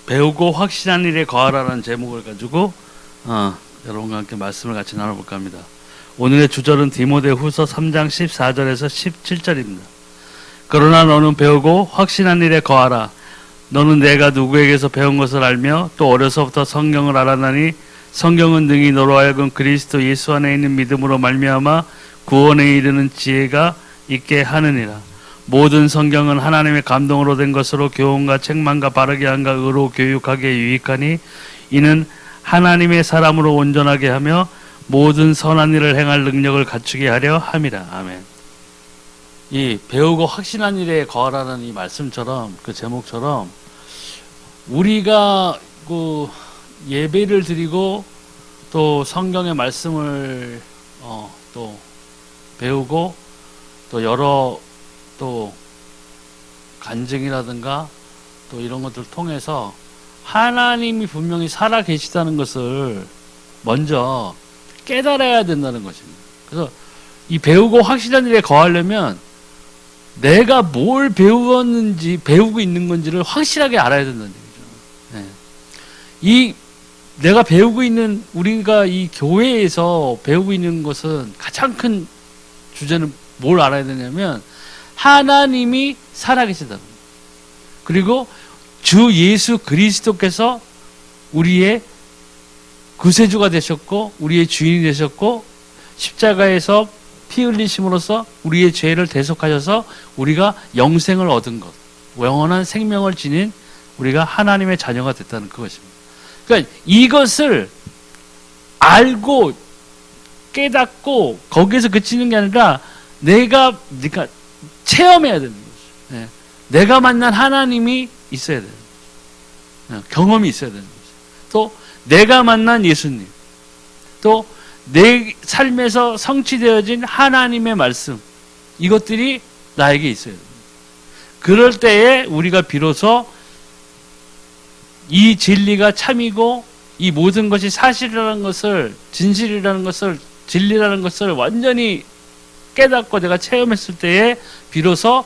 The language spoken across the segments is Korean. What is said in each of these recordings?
배우고 확신한 일에 거하라는 제목을 가지고 여러분과 함께 말씀을 같이 나눠볼까 합니다. 오늘의 주절은 디모데후서 3장 14절에서 17절입니다. 그러나 너는 배우고 확신한 일에 거하라. 너는 내가 누구에게서 배운 것을 알며 또 어려서부터 성경을 알았나니 성경은 능히 너로 하여금 그리스도 예수 안에 있는 믿음으로 말미암아 구원에 이르는 지혜가 있게 하느니라. 모든 성경은 하나님의 감동으로 된 것으로 교훈과 책망과 바르게 함과 의로 교육하기에 유익하니 이는 하나님의 사람으로 온전하게 하며 모든 선한 일을 행할 능력을 갖추게 하려 함이라. 아멘. 이 배우고 확신한 일에 거하라는 이 말씀처럼, 그 제목처럼 우리가 그 예배를 드리고 또 성경의 말씀을 또 배우고 또 여러 또 간증이라든가 또 이런 것들을 통해서 하나님이 분명히 살아 계시다는 것을 먼저 깨달아야 된다는 것입니다. 그래서 이 배우고 확실한 일에 거하려면 내가 뭘 배우었는지, 배우고 있는 건지를 확실하게 알아야 된다는 얘기죠. 네. 이 내가 배우고 있는, 우리가 이 교회에서 배우고 있는 것은 가장 큰 주제는 뭘 알아야 되냐면 하나님이 살아계시다. 그리고 주 예수 그리스도께서 우리의 구세주가 되셨고 우리의 주인이 되셨고 십자가에서 피 흘리심으로써 우리의 죄를 대속하셔서 우리가 영생을 얻은 것, 영원한 생명을 지닌 우리가 하나님의 자녀가 됐다는 그것입니다. 그러니까 이것을 알고 깨닫고 거기에서 그치는 게 아니라 내가 체험해야 되는 거죠. 네. 내가 만난 하나님이 있어야 돼요. 네. 경험이 있어야 되는 거죠. 또 내가 만난 예수님, 또 내 삶에서 성취되어진 하나님의 말씀, 이것들이 나에게 있어야 됩니다. 그럴 때에 우리가 비로소 이 진리가 참이고 이 모든 것이 사실이라는 것을, 진실이라는 것을, 진리라는 것을 완전히 깨닫고 내가 체험했을 때에 비로소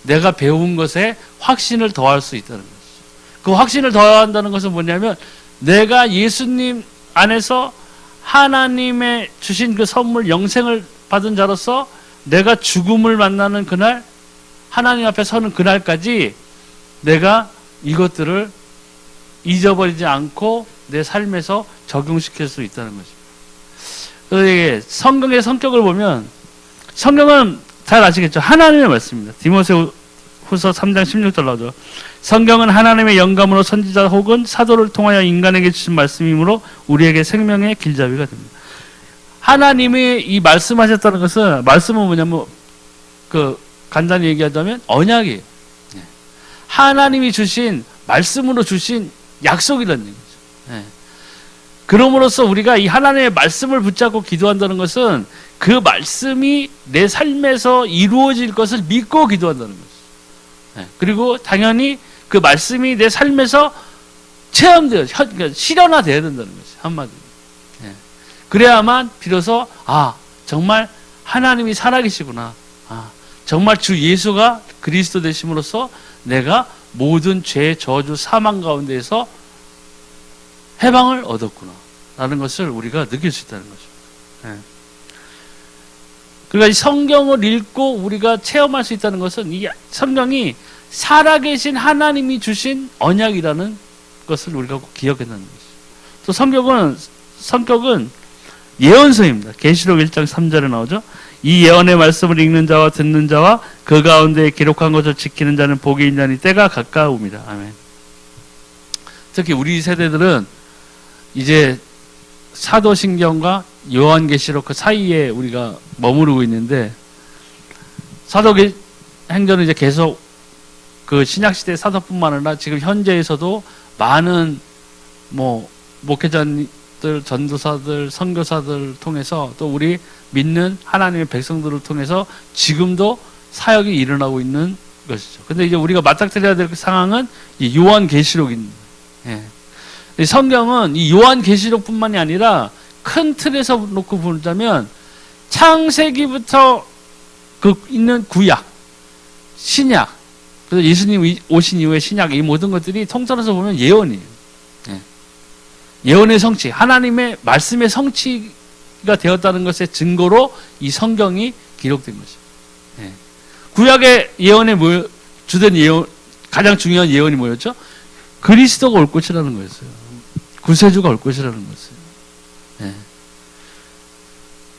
내가 배운 것에 확신을 더할 수 있다는 것이죠. 그 확신을 더한다는 것은 뭐냐면 내가 예수님 안에서 하나님의 주신 그 선물 영생을 받은 자로서 내가 죽음을 만나는 그날, 하나님 앞에 서는 그날까지 내가 이것들을 잊어버리지 않고 내 삶에서 적용시킬 수 있다는 것입니다. 그래서 성경의 성격을 보면, 성경은 잘 아시겠죠? 하나님의 말씀입니다. 디모데후서 3장 16절 나오죠. 성경은 하나님의 영감으로 선지자 혹은 사도를 통하여 인간에게 주신 말씀이므로 우리에게 생명의 길잡이가 됩니다. 하나님이 이 말씀하셨다는 것은, 말씀은 뭐냐면 그 간단히 얘기하자면 언약이에요. 하나님이 주신 말씀으로 주신 약속이라는 얘기죠. 그럼으로써 우리가 이 하나님의 말씀을 붙잡고 기도한다는 것은 그 말씀이 내 삶에서 이루어질 것을 믿고 기도한다는 거죠. 그리고 당연히 그 말씀이 내 삶에서 체험되어, 그러니까 실현화되어야 된다는 거죠. 한마디로. 그래야만 비로소 정말 하나님이 살아계시구나. 정말 주 예수가 그리스도 되심으로써 내가 모든 죄, 저주, 사망 가운데에서 해방을 얻었구나 라는 것을 우리가 느낄 수 있다는 거죠. 그러니까 이 성경을 읽고 우리가 체험할 수 있다는 것은 이 성경이 살아계신 하나님이 주신 언약이라는 것을 우리가 꼭 기억해야 하는 것이죠. 또 성격은 예언서입니다. 계시록 1장 3절에 나오죠. 이 예언의 말씀을 읽는 자와 듣는 자와 그 가운데 기록한 것을 지키는 자는 복이 있나니 때가 가까움이라. 아멘. 특히 우리 세대들은 이제 사도신경과 요한계시록 그 사이에 우리가 머무르고 있는데, 사도행전은 이제 계속 그 신약시대 사도뿐만 아니라 지금 현재에서도 많은 목회자들, 전도사들, 선교사들 통해서 또 우리 믿는 하나님의 백성들을 통해서 지금도 사역이 일어나고 있는 것이죠. 근데 이제 우리가 맞닥뜨려야 될 상황은 이 요한계시록입니다. 이 성경은 이 요한계시록뿐만이 아니라 큰 틀에서 놓고 보자면 창세기부터 그 있는 구약, 신약, 그래서 예수님 오신 이후에 신약 이 모든 것들이 통틀어서 보면 예언이에요. 예. 예언의 성취, 하나님의 말씀의 성취가 되었다는 것의 증거로 이 성경이 기록된 것이죠. 예. 구약의 예언의 주된 예언, 가장 중요한 예언이 뭐였죠? 그리스도가 올 것이라는 거였어요. 구세주가 올 것이라는 거였어요. 예.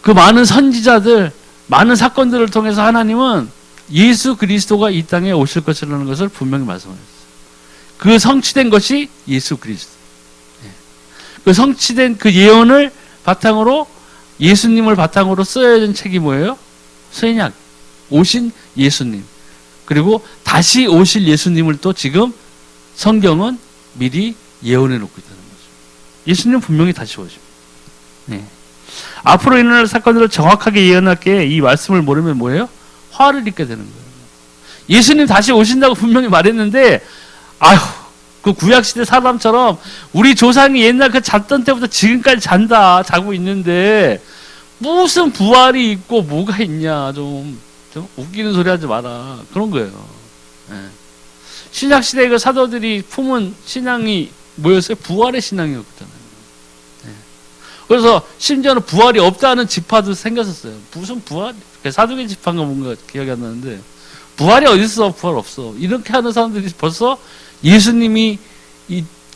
그 많은 선지자들, 많은 사건들을 통해서 하나님은 예수 그리스도가 이 땅에 오실 것이라는 것을 분명히 말씀하셨어요. 그 성취된 것이 예수 그리스도. 예. 그 성취된 그 예언을 바탕으로 예수님을 바탕으로 쓰여진 책이 뭐예요? 신약. 오신 예수님. 그리고 다시 오실 예수님을 또 지금 성경은 미리 예언해 놓고 있다는 거죠. 예수님은 분명히 다시 오십니다. 네. 앞으로 일어날 사건들을 정확하게 예언할게 이 말씀을 모르면 뭐예요? 화를 입게 되는 거예요. 예수님 다시 오신다고 분명히 말했는데, 아휴, 그 구약시대 사람처럼 우리 조상이 옛날 그 잤던 때부터 지금까지 자고 있는데 무슨 부활이 있고 뭐가 있냐, 좀 웃기는 소리 하지 마라. 그런 거예요. 네. 신약시대의 그 사도들이 품은 신앙이 뭐였어요? 부활의 신앙이었잖아요. 네. 그래서 심지어는 부활이 없다는 지파도 생겼었어요. 무슨 부활? 사두개 지파인가 뭔가 기억이 안 나는데, 부활이 어디 있어? 부활 없어. 이렇게 하는 사람들이 벌써 예수님이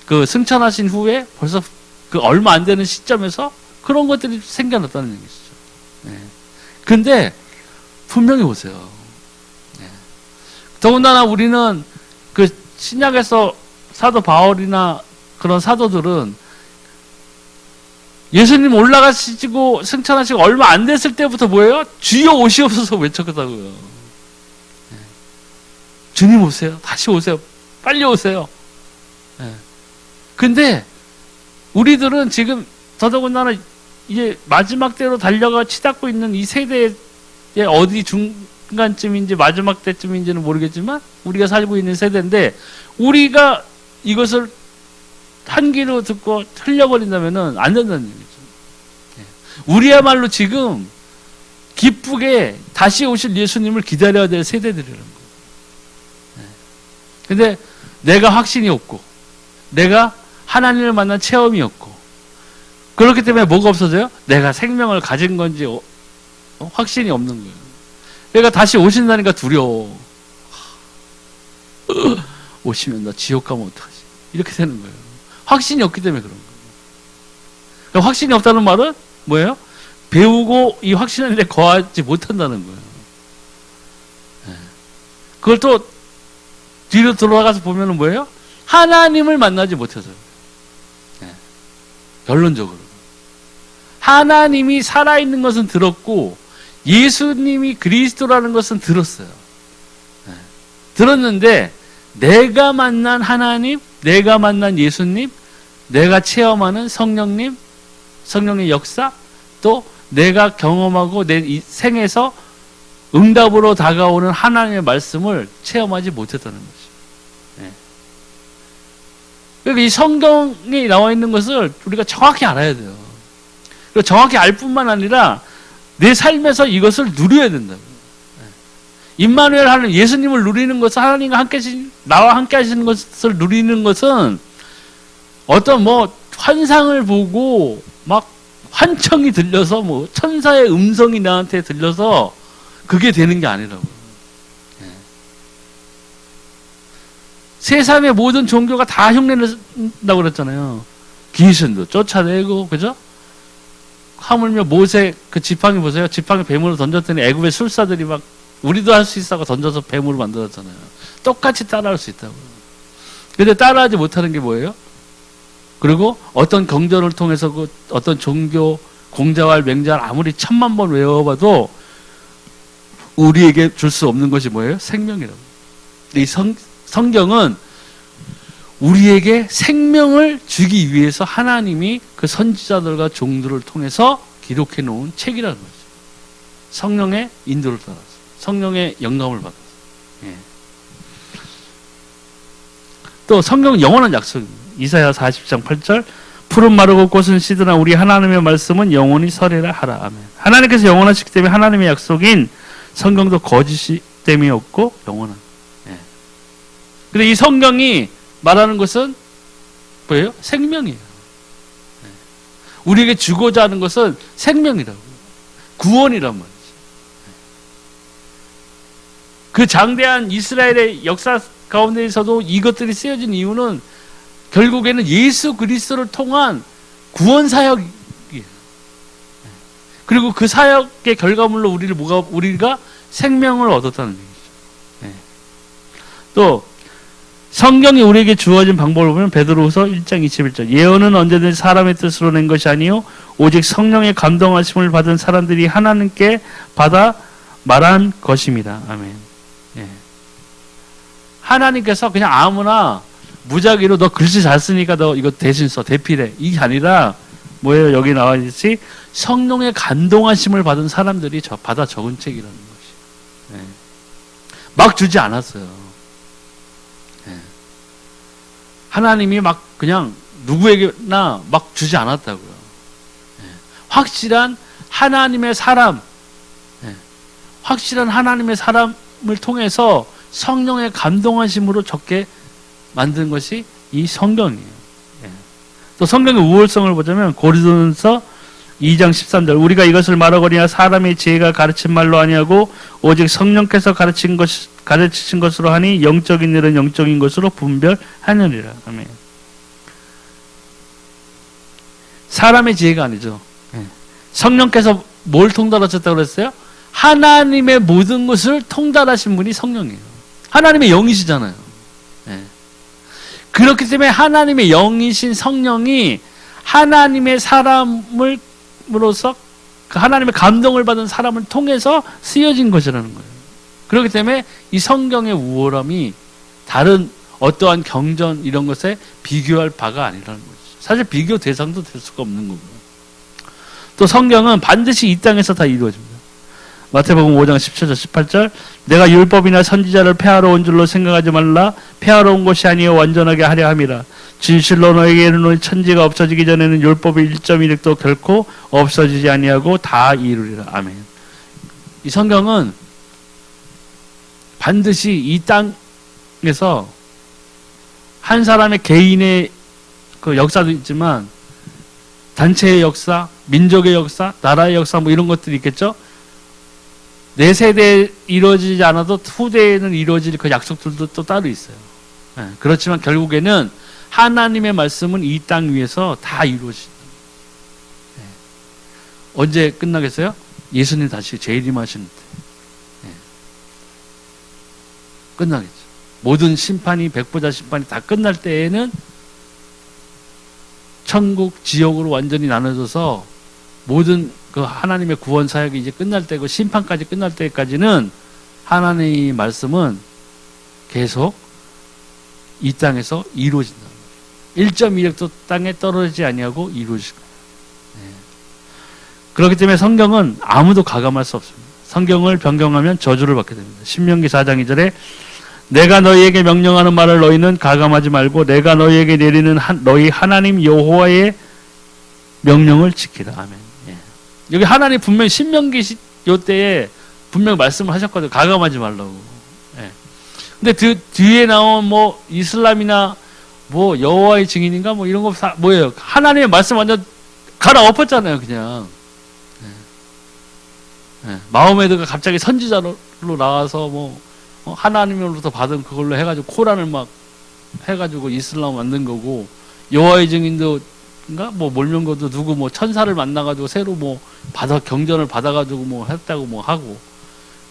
그 승천하신 후에 벌써 그 얼마 안 되는 시점에서 그런 것들이 생겨났다는 얘기죠. 네. 근데 분명히 보세요. 네. 더군다나 우리는 그 신약에서 사도 바울이나 그런 사도들은 예수님 올라가시고 승천하시고 얼마 안 됐을 때부터 뭐예요? 주여 오시옵소서 외쳤다고요. 네. 주님 오세요. 다시 오세요. 빨리 오세요. 네. 근데 우리들은 지금 더더군다나 이제 마지막 때로 달려가 치닫고 있는 이 세대에 어디 중간쯤인지 마지막 때쯤인지는 모르겠지만 우리가 살고 있는 세대인데, 우리가 이것을 한 귀로 듣고 틀려버린다면 안 된다는 얘기죠. 우리야말로 지금 기쁘게 다시 오실 예수님을 기다려야 될 세대들이라는 거예요. 근데 내가 확신이 없고 내가 하나님을 만난 체험이 없고 그렇기 때문에 뭐가 없어져요? 내가 생명을 가진 건지 확신이 없는 거예요. 그러니까 다시 오신다니까 두려워. 오시면 나 지옥 가면 어떡하지? 이렇게 되는 거예요. 확신이 없기 때문에 그런 거예요. 그러니까 확신이 없다는 말은 뭐예요? 배우고 이 확신에 대해 거하지 못한다는 거예요. 그걸 또 뒤로 돌아가서 보면 뭐예요? 하나님을 만나지 못해서요. 결론적으로 하나님이 살아있는 것은 들었고 예수님이 그리스도라는 것은 들었어요. 들었는데 내가 만난 하나님, 내가 만난 예수님, 내가 체험하는 성령님, 성령의 역사, 또 내가 경험하고 내 이 생에서 응답으로 다가오는 하나님의 말씀을 체험하지 못했다는 것이죠. 그러니까 이 성경에 나와 있는 것을 우리가 정확히 알아야 돼요. 그리고 정확히 알 뿐만 아니라 내 삶에서 이것을 누려야 된다고요. 임마누엘 하는 예수님을 누리는 것은, 하나님과 함께 나와 함께 하시는 것을 누리는 것은 어떤 뭐 환상을 보고 막 환청이 들려서 뭐 천사의 음성이 나한테 들려서 그게 되는 게 아니라고요. 세상의 모든 종교가 다 흉내낸다고 그랬잖아요. 귀신도 쫓아내고, 그죠? 하물며 모세 그 지팡이 보세요. 지팡이 뱀으로 던졌더니 애굽의 술사들이 막 우리도 할 수 있다고 던져서 뱀으로 만들었잖아요. 똑같이 따라할 수 있다고요. 근데 따라하지 못하는 게 뭐예요? 그리고 어떤 경전을 통해서 그 어떤 종교 공자왈 맹자를 아무리 1000만 번 외워봐도 우리에게 줄 수 없는 것이 뭐예요? 생명이라고. 이 성경은 우리에게 생명을 주기 위해서 하나님이 그 선지자들과 종들을 통해서 기록해 놓은 책이라는 거죠. 성령의 인도를 따라서, 성령의 영감을 받아서. 또 성경은 영원한 약속입니다. 이사야 40장 8절, 푸른 마르고 꽃은 시드나 우리 하나님의 말씀은 영원히 서리라 하라. 아멘. 하나님께서 영원하시기 때문에 하나님의 약속인 성경도 거짓이 됨이 없고 영원한. 근데 이 성경이 말하는 것은 뭐예요? 생명이에요. 우리에게 주고자 하는 것은 생명이라고. 구원이란 말이죠. 그 장대한 이스라엘의 역사 가운데에서도 이것들이 쓰여진 이유는 결국에는 예수 그리스도를 통한 구원 사역이에요. 그리고 그 사역의 결과물로 우리가 생명을 얻었다는 얘기죠. 또 성경이 우리에게 주어진 방법을 보면 베드로후서 1장 21절 예언은 언제든지 사람의 뜻으로 낸 것이 아니요 오직 성령의 감동하심을 받은 사람들이 하나님께 받아 말한 것입니다. 아멘. 하나님께서 그냥 아무나 무작위로 너 글씨 잘 쓰니까 너 이거 대신 써 대필해 이게 아니라 뭐예요? 여기 나와 있듯이 성령의 감동하심을 받은 사람들이 받아 적은 책이라는 것이 막 주지 않았어요. 하나님이 막 그냥 누구에게나 막 주지 않았다고요. 확실한 하나님의 사람, 확실한 하나님의 사람을 통해서 성령의 감동하심으로 적게 만든 것이 이 성경이에요. 또 성경의 우월성을 보자면 고린도전서 2장 13절 우리가 이것을 말하거니와 사람의 지혜가 가르친 말로 아니하고 오직 성령께서 가르치신 것으로 하니 영적인 일은 영적인 것으로 분별하느니라. 아멘. 사람의 지혜가 아니죠. 성령께서 뭘 통달하셨다고 그랬어요? 하나님의 모든 것을 통달하신 분이 성령이에요. 하나님의 영이시잖아요. 그렇기 때문에 하나님의 영이신 성령이 하나님의 사람으로서 그 하나님의 감동을 받은 사람을 통해서 쓰여진 것이라는 거예요. 그렇기 때문에 이 성경의 우월함이 다른 어떠한 경전 이런 것에 비교할 바가 아니라는 거죠. 사실 비교 대상도 될 수가 없는 거고요. 또 성경은 반드시 이 땅에서 다 이루어집니다. 마태복음 5장 17절 18절 내가 율법이나 선지자를 폐하러 온 줄로 생각하지 말라 폐하러 온 것이 아니요 완전하게 하려 함이라 진실로 너에게 이르노니 천지가 없어지기 전에는 율법의 1.1획도 결코 없어지지 아니하고 다 이루리라. 아멘. 이 성경은 반드시 이 땅에서 한 사람의 개인의 그 역사도 있지만 단체의 역사, 민족의 역사, 나라의 역사 뭐 이런 것들이 있겠죠. 내 세대에 이루어지지 않아도 후대에는 이루어질 그 약속들도 또 따로 있어요. 그렇지만 결국에는 하나님의 말씀은 이 땅 위에서 다 이루어진다. 언제 끝나겠어요? 예수님 다시 재림하시는 때. 끝나겠죠. 모든 심판이 백보자 심판이 다 끝날 때에는 천국, 지옥으로 완전히 나눠져서 모든 그 하나님의 구원 사역이 이제 끝날 때고 심판까지 끝날 때까지는 하나님의 말씀은 계속 이 땅에서 이루어진다. 1.2획도 땅에 떨어지지 아니하고 이루어질 거예요. 그렇기 때문에 성경은 아무도 가감할 수 없습니다. 성경을 변경하면 저주를 받게 됩니다. 신명기 4장 2절에 내가 너희에게 명령하는 말을 너희는 가감하지 말고 내가 너희에게 내리는 너희 하나님 여호와의 명령을 지키라. 아멘. 여기 하나님 분명히 신명기 요때에 분명히 말씀을 하셨거든요. 가감하지 말라고. 근데 뒤에 나온 뭐 이슬람이나 뭐 여호와의 증인인가 뭐 이런 거 뭐예요? 하나님의 말씀 완전 갈아엎었잖아요, 그냥. 마호메드가 갑자기 선지자로 나와서 뭐 하나님으로부터 받은 그걸로 해가지고 코란을 막 해가지고 이슬람 만든 거고 여호와의 증인도 뭐 몰명거도 누구 뭐 천사를 만나가지고 새로 뭐 경전을 받아가지고 뭐 했다고 뭐 하고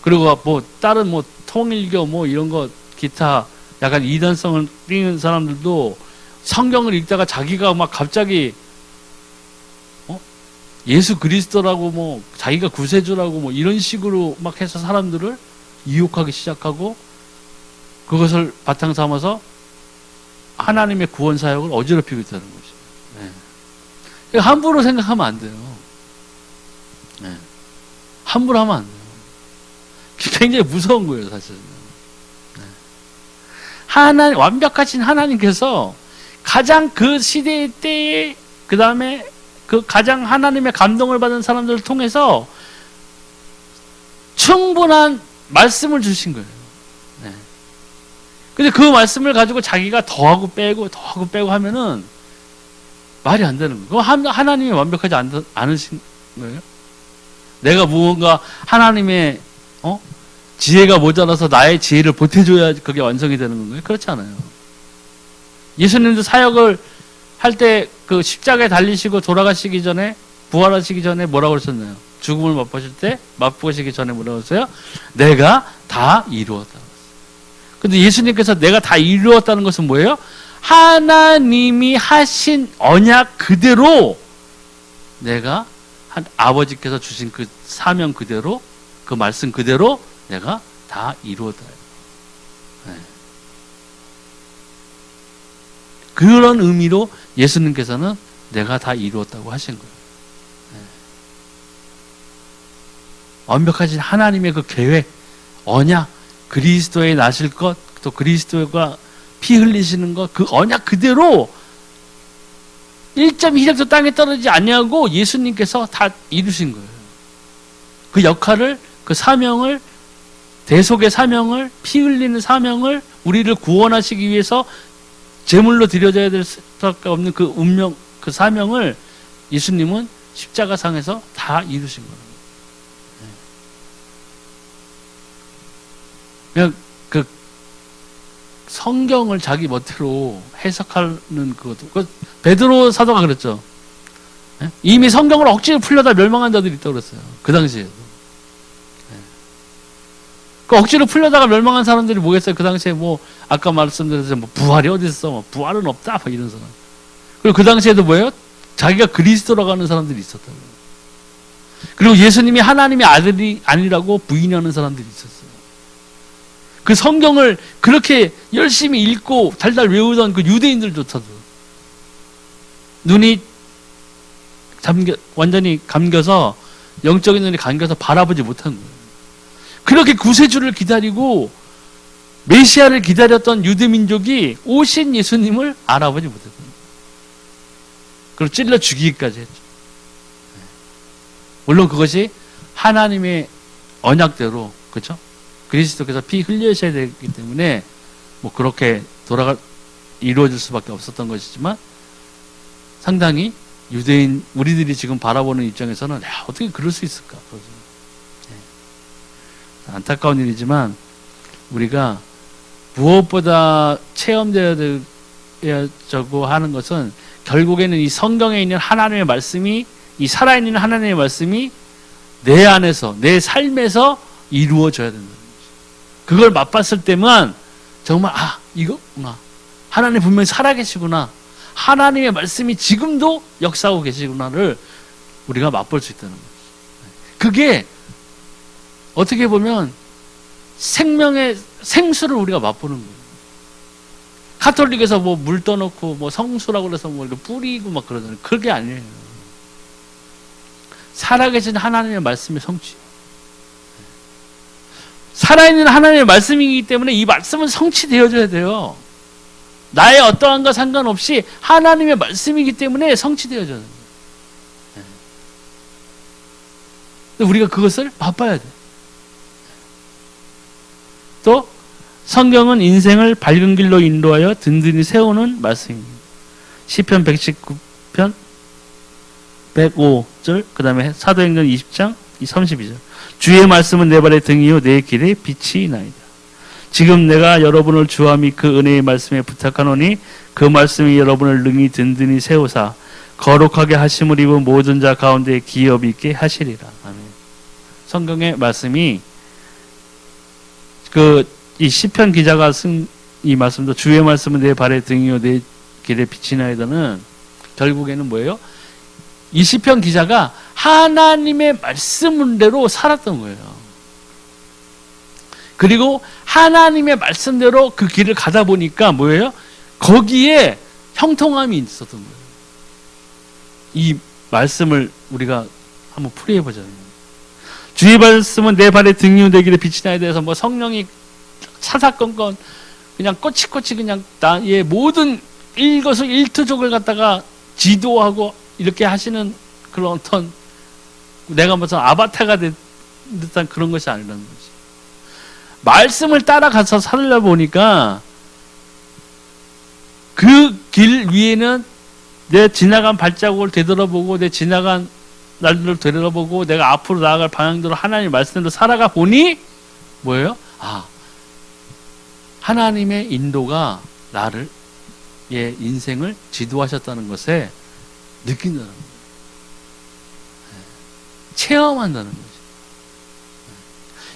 그리고 뭐 다른 뭐 통일교 뭐 이런 거 기타 약간 이단성을 띠는 사람들도 성경을 읽다가 자기가 막 갑자기 예수 그리스도라고 뭐 자기가 구세주라고 뭐 이런 식으로 막 해서 사람들을 유혹하기 시작하고 그것을 바탕 삼아서 하나님의 구원 사역을 어지럽히고 있다는 거죠. 함부로 생각하면 안 돼요. 함부로 하면 안 돼요. 굉장히 무서운 거예요, 사실은. 완벽하신 하나님께서 가장 그 시대의 때에, 그 다음에 그 가장 하나님의 감동을 받은 사람들을 통해서 충분한 말씀을 주신 거예요. 근데 그 말씀을 가지고 자기가 더하고 빼고 하면은 말이 안 되는 거예요. 그거 하나님이 완벽하지 않으신 거예요. 내가 무언가 하나님의 지혜가 모자라서 나의 지혜를 보태줘야 그게 완성이 되는 건가요? 그렇지 않아요. 예수님도 사역을 할 때 그 십자가에 달리시고 돌아가시기 전에, 부활하시기 전에 뭐라고 그러셨나요? 죽음을 맛보시기 전에 뭐라고 했어요? 내가 다 이루었다. 근데 예수님께서 내가 다 이루었다는 것은 뭐예요? 하나님이 하신 언약 그대로 내가 아버지께서 주신 그 사명 그대로, 그 말씀 그대로 내가 다 이루었다. 네. 그런 의미로 예수님께서는 내가 다 이루었다고 하신 거예요. 네. 완벽하신 하나님의 그 계획, 언약, 그리스도에 나실 것, 또 그리스도가 피 흘리시는 것, 그 언약 그대로 1.1도 땅에 떨어지지 않냐고 예수님께서 다 이루신 거예요. 그 역할을, 그 사명을, 대속의 사명을, 피 흘리는 사명을, 우리를 구원하시기 위해서 제물로 드려져야 될 수밖에 없는 그 운명, 그 사명을 예수님은 십자가상에서 다 이루신 거예요. 그냥 그 성경을 자기 멋대로 해석하는 그것도, 베드로 사도가 그랬죠. 이미 성경을 억지로 풀려다 멸망한 자들이 있다고 그랬어요. 그 당시에도. 그 억지로 풀려다가 멸망한 사람들이 뭐겠어요? 그 당시에 뭐 아까 말씀드렸듯이 뭐 부활이 어디 있어? 뭐 부활은 없다. 막 이런 사람. 그리고 그 당시에도 뭐예요? 자기가 그리스도라고 하는 사람들이 있었다고. 그리고 예수님이 하나님의 아들이 아니라고 부인하는 사람들이 있었어요. 그 성경을 그렇게 열심히 읽고 달달 외우던 그 유대인들조차도 눈이 완전히 감겨서, 영적인 눈이 감겨서 바라보지 못한 거예요. 그렇게 구세주를 기다리고 메시아를 기다렸던 유대민족이 오신 예수님을 알아보지 못했던 거예요. 그리고 찔러 죽이기까지 했죠. 물론 그것이 하나님의 언약대로, 그렇죠? 그리스도께서 피 흘려셔야 되기 때문에 뭐 그렇게 이루어질 수밖에 없었던 것이지만, 상당히 유대인 우리들이 지금 바라보는 입장에서는 어떻게 그럴 수 있을까? 안타까운 일이지만 우리가 무엇보다 체험되어야 되고 하는 것은 결국에는 이 성경에 있는 하나님의 말씀이, 이 살아있는 하나님의 말씀이 내 안에서, 내 삶에서 이루어져야 된다는 거죠. 그걸 맛봤을 때만 정말 이거구나, 하나님 분명히 살아계시구나, 하나님의 말씀이 지금도 역사하고 계시구나를 우리가 맛볼 수 있다는 거죠. 그게 어떻게 보면 생명의 생수를 우리가 맛보는 거예요. 카톨릭에서 뭐 물 떠놓고 뭐 성수라고 그래서 뭐 이렇게 뿌리고 막 그러잖아요. 그게 아니에요. 살아계신 하나님의 말씀의 성취. 살아있는 하나님의 말씀이기 때문에 이 말씀은 성취되어져야 돼요. 나의 어떠한과 상관없이 하나님의 말씀이기 때문에 성취되어져야 돼요. 우리가 그것을 맛봐야 돼요. 또 성경은 인생을 밝은 길로 인도하여 든든히 세우는 말씀입니다. 시편 119편 105절, 그 다음에 사도행전 20장 32절. 주의 말씀은 내 발의 등이요 내 길의 빛이 나이다. 지금 내가 여러분을 주와 및 그 은혜의 말씀에 부탁하노니 그 말씀이 여러분을 능히 든든히 세우사 거룩하게 하심을 입은 모든 자 가운데 기업 있게 하시리라. 아멘. 성경의 말씀이 이 시편 기자가 쓴 이 말씀도 주의 말씀은 내 발의 등이요 내 길의 빛이 나이다는 결국에는 뭐예요? 이 시편 기자가 하나님의 말씀대로 살았던 거예요. 그리고 하나님의 말씀대로 그 길을 가다 보니까 뭐예요? 거기에 형통함이 있었던 거예요. 이 말씀을 우리가 한번 풀이해 보자면, 주의 말씀은 내 발의 등이요 내 길의 빛이 나에 대해서 뭐 성령이 사사건건 그냥 꼬치꼬치 그냥 나의 모든 일거수일투족을 갖다가 지도하고 이렇게 하시는 그런 어떤 내가 무슨 아바타가 된 듯한 그런 것이 아니라는 거지. 말씀을 따라가서 살다 보니까 그 길 위에는 내 지나간 발자국을 되돌아보고 내 지나간 날들을 되돌아보고 내가 앞으로 나아갈 방향대로 하나님의 말씀대로 살아가 보니 뭐예요? 하나님의 인도가 나를 예 인생을 지도하셨다는 것에 느낀다는 거예요. 체험한다는 거죠.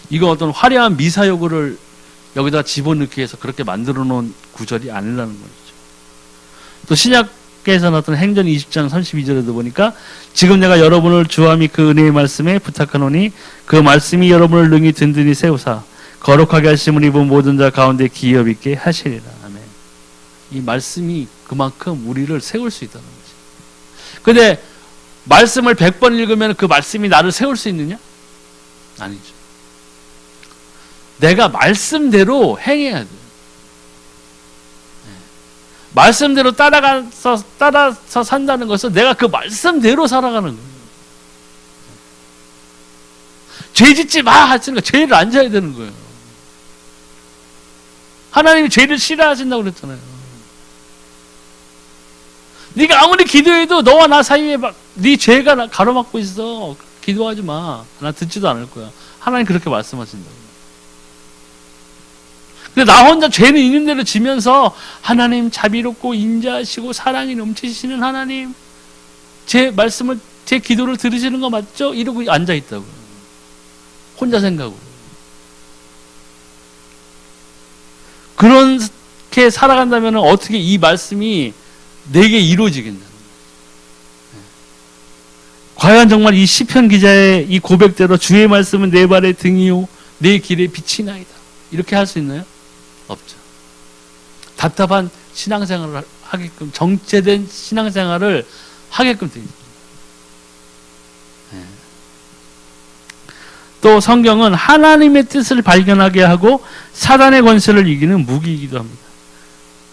이거 어떤 화려한 미사여구를 여기다 집어넣기 위해서 그렇게 만들어 놓은 구절이 아니라는 거죠. 또 신약에서 나타난 행전 20장 32절에도 보니까 지금 내가 여러분을 주와 및 그 은혜의 말씀에 부탁하노니 그 말씀이 여러분을 능히 든든히 세우사 거룩하게 하심을 입은 모든 자 가운데 기업 있게 하시리라. 아멘. 이 말씀이 그만큼 우리를 세울 수 있다는 거지. 근데 말씀을 100번 읽으면 그 말씀이 나를 세울 수 있느냐? 아니죠. 내가 말씀대로 행해야 돼요. 말씀대로 따라서 산다는 것은 내가 그 말씀대로 살아가는 거예요. 죄 짓지 마 하시니까 죄를 안 져야 되는 거예요. 하나님이 죄를 싫어하신다고 그랬잖아요. 네가 아무리 기도해도 너와 나 사이에 네 죄가 가로막고 있어. 기도하지 마. 나 듣지도 않을 거야. 하나님 그렇게 말씀하신다고. 근데 나 혼자 죄는 있는 대로 지면서 하나님 자비롭고 인자하시고 사랑이 넘치시는 하나님 제 말씀을 제 기도를 들으시는 거 맞죠? 이러고 앉아있다고요. 혼자 생각으로. 그렇게 살아간다면 어떻게 이 말씀이 내게 이루어지겠나? 과연 정말 이 시편 기자의 이 고백대로 주의 말씀은 내 발의 등이요 내 길의 빛이나이다. 이렇게 할 수 있나요? 없죠. 답답한 신앙생활을 하게끔 정체된 신앙생활을 하게끔 되어 있습니다. 또 성경은 하나님의 뜻을 발견하게 하고 사단의 권세를 이기는 무기이기도 합니다.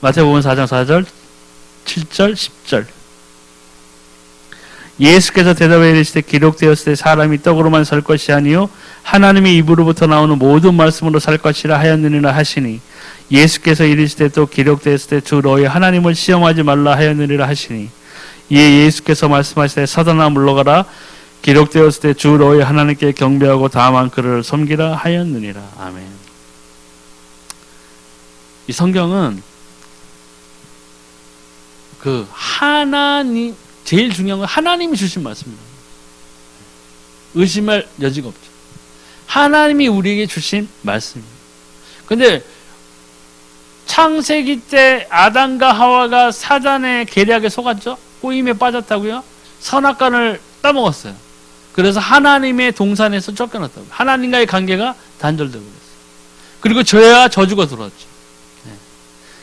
마태복음 4장 4절 7절 10절 예수께서 대답하여 이르시되 기록되었을 때 사람이 떡으로만 살 것이 아니요 하나님의 입으로부터 나오는 모든 말씀으로 살 것이라 하였느니라 하시니 예수께서 이르시되 또 기록되었을 때 주 너희 하나님을 시험하지 말라 하였느니라 하시니 이에 예수께서 말씀하시되 사단아 물러가라 기록되었을 때 주 너희 하나님께 경배하고 다만 그를 섬기라 하였느니라. 아멘. 이 성경은 그 하나님 제일 중요한 건 하나님이 주신 말씀입니다. 의심할 여지가 없죠. 하나님이 우리에게 주신 말씀입니다. 근데 창세기 때 아담과 하와가 사단의 계략에 속았죠? 꼬임에 빠졌다고요? 선악과를 따먹었어요. 그래서 하나님의 동산에서 쫓겨났다고요. 하나님과의 관계가 단절되고 그랬어요. 그리고 죄와 저주가 들어왔죠.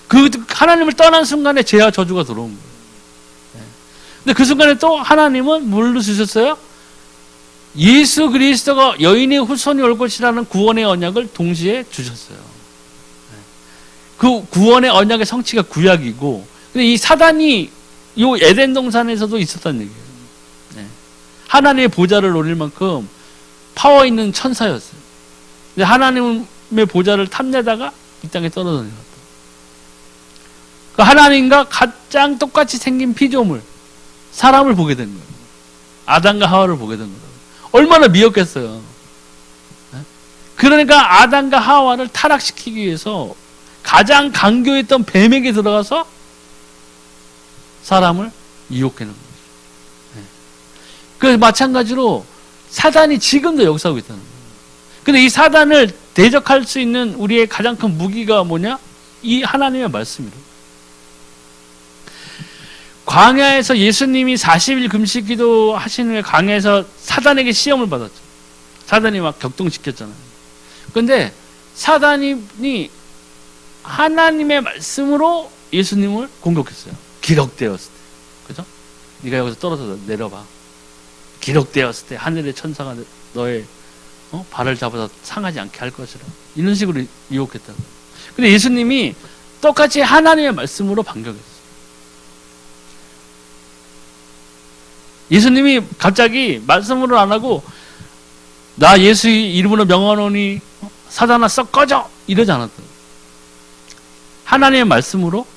그 하나님을 떠난 순간에 죄와 저주가 들어온 거예요. 근데 그 순간에 또 하나님은 뭘로 주셨어요? 예수 그리스도가 여인의 후손이 올 것이라는 구원의 언약을 동시에 주셨어요. 그 구원의 언약의 성취가 구약이고, 근데 이 사단이 이 에덴 동산에서도 있었다는 얘기예요. 하나님의 보좌를 노릴 만큼 파워 있는 천사였어요. 근데 하나님의 보좌를 탐내다가 이 땅에 떨어져 내렸다. 그 하나님과 가장 똑같이 생긴 피조물, 사람을 보게 된 거예요. 아담과 하와를 보게 된 거예요. 얼마나 미웠겠어요. 그러니까 아담과 하와를 타락시키기 위해서 가장 강교했던 뱀에게 들어가서 사람을 유혹하는 거죠. 그 마찬가지로 사단이 지금도 역사하고 있다는 거예요. 근데 이 사단을 대적할 수 있는 우리의 가장 큰 무기가 뭐냐? 이 하나님의 말씀이에요. 광야에서 예수님이 40일 금식 기도 하시는 후에 광야에서 사단에게 시험을 받았죠. 사단이 막 격동시켰잖아요. 근데 사단이 하나님의 말씀으로 예수님을 공격했어요. 기록되었을 때. 그죠? 네가 여기서 떨어져 내려봐. 기록되었을 때 하늘의 천사가 너의 발을 잡아서 상하지 않게 할 것이라. 이런 식으로 유혹했다고. 근데 예수님이 똑같이 하나님의 말씀으로 반격했어요. 예수님이 갑자기 말씀으로 안 하고 나 예수의 이름으로 명하노니 사단아 썩 꺼져 이러지 않았어요. 하나님의 말씀으로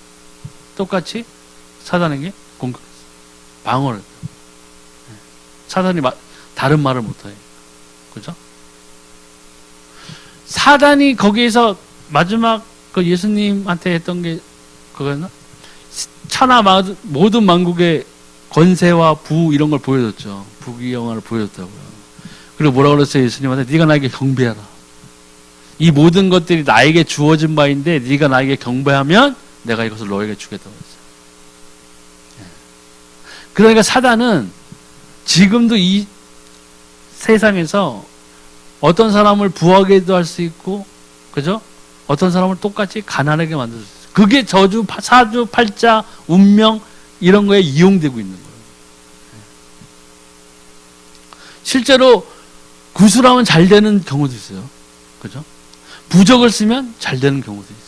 똑같이 사단에게 공격했어요. 방어를. 사단이 다른 말을 못해. 그죠? 사단이 거기에서 마지막 그 예수님한테 했던 게 그거였나? 천하 모든 만국의 권세와 부 이런 걸 보여줬죠. 부귀영화를 보여줬다고요. 그리고 뭐라 그랬어요? 예수님한테 네가 나에게 경배하라. 이 모든 것들이 나에게 주어진 바인데 네가 나에게 경배하면 내가 이것을 너에게 주겠다고 했어요. 그러니까 사단은 지금도 이 세상에서 어떤 사람을 부하게도 할 수 있고, 그죠? 어떤 사람을 똑같이 가난하게 만들 수 있어요. 그게 저주, 사주, 팔자, 운명 이런 거에 이용되고 있는 거예요. 실제로 구술하면 잘 되는 경우도 있어요. 그죠? 부적을 쓰면 잘 되는 경우도 있어요.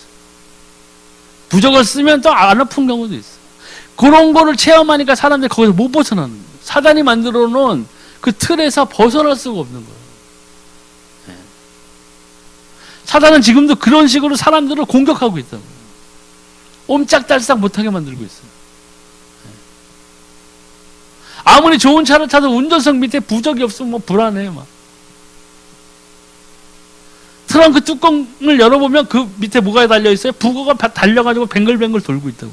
부적을 쓰면 또 안 아픈 경우도 있어요. 그런 거를 체험하니까 사람들이 거기서 못 벗어나는 거예요. 사단이 만들어 놓은 그 틀에서 벗어날 수가 없는 거예요. 네. 사단은 지금도 그런 식으로 사람들을 공격하고 있다고요. 옴짝달싹 못하게 만들고 있어요. 네. 아무리 좋은 차를 타도 운전석 밑에 부적이 없으면 뭐 불안해요. 막. 트렁크 뚜껑을 열어보면 그 밑에 뭐가 달려있어요? 북어가 달려가지고 뱅글뱅글 돌고 있다고.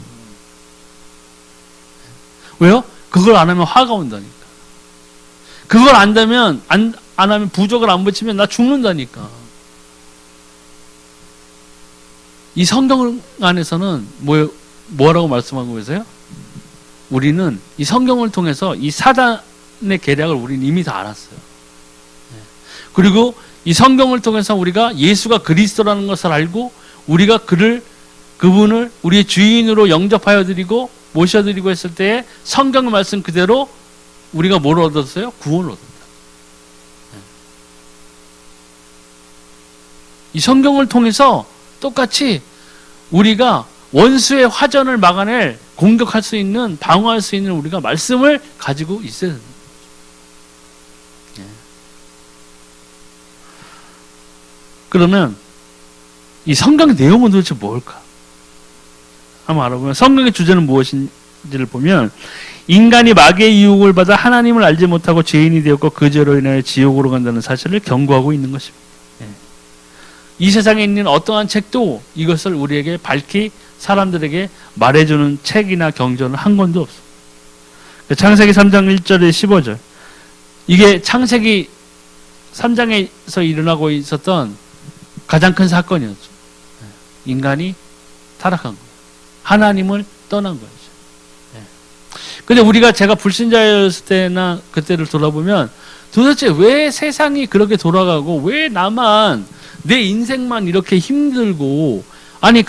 왜요? 그걸 안 하면 화가 온다니까. 그걸 안 하면 부적을 안 붙이면 나 죽는다니까. 이 성경 안에서는 뭐라고 말씀하고 계세요? 우리는 이 성경을 통해서 이 사단의 계략을 우리는 이미 다 알았어요. 그리고 이 성경을 통해서 우리가 예수가 그리스도라는 것을 알고 우리가 그분을 우리의 주인으로 영접하여 드리고 모셔드리고 했을 때에 성경의 말씀 그대로 우리가 뭘 얻었어요? 구원을 얻었다. 이 성경을 통해서 똑같이 우리가 원수의 화전을 막아낼 공격할 수 있는 방어할 수 있는 우리가 말씀을 가지고 있어야 됩니다. 그러면 이 성경의 내용은 도대체 뭘까? 한번 알아보면 성경의 주제는 무엇인지를 보면 인간이 마귀의 유혹을 받아 하나님을 알지 못하고 죄인이 되었고 그 죄로 인하여 지옥으로 간다는 사실을 경고하고 있는 것입니다. 이 세상에 있는 어떠한 책도 이것을 우리에게 밝히 사람들에게 말해주는 책이나 경전은 한 권도 없습니다. 창세기 3장 1절에 15절 이게 창세기 3장에서 일어나고 있었던 가장 큰 사건이었죠. 인간이 타락한 거예요. 하나님을 떠난 거죠. 근데 우리가 제가 불신자였을 때나 그때를 돌아보면 도대체 왜 세상이 그렇게 돌아가고 왜 나만 내 인생만 이렇게 힘들고 아니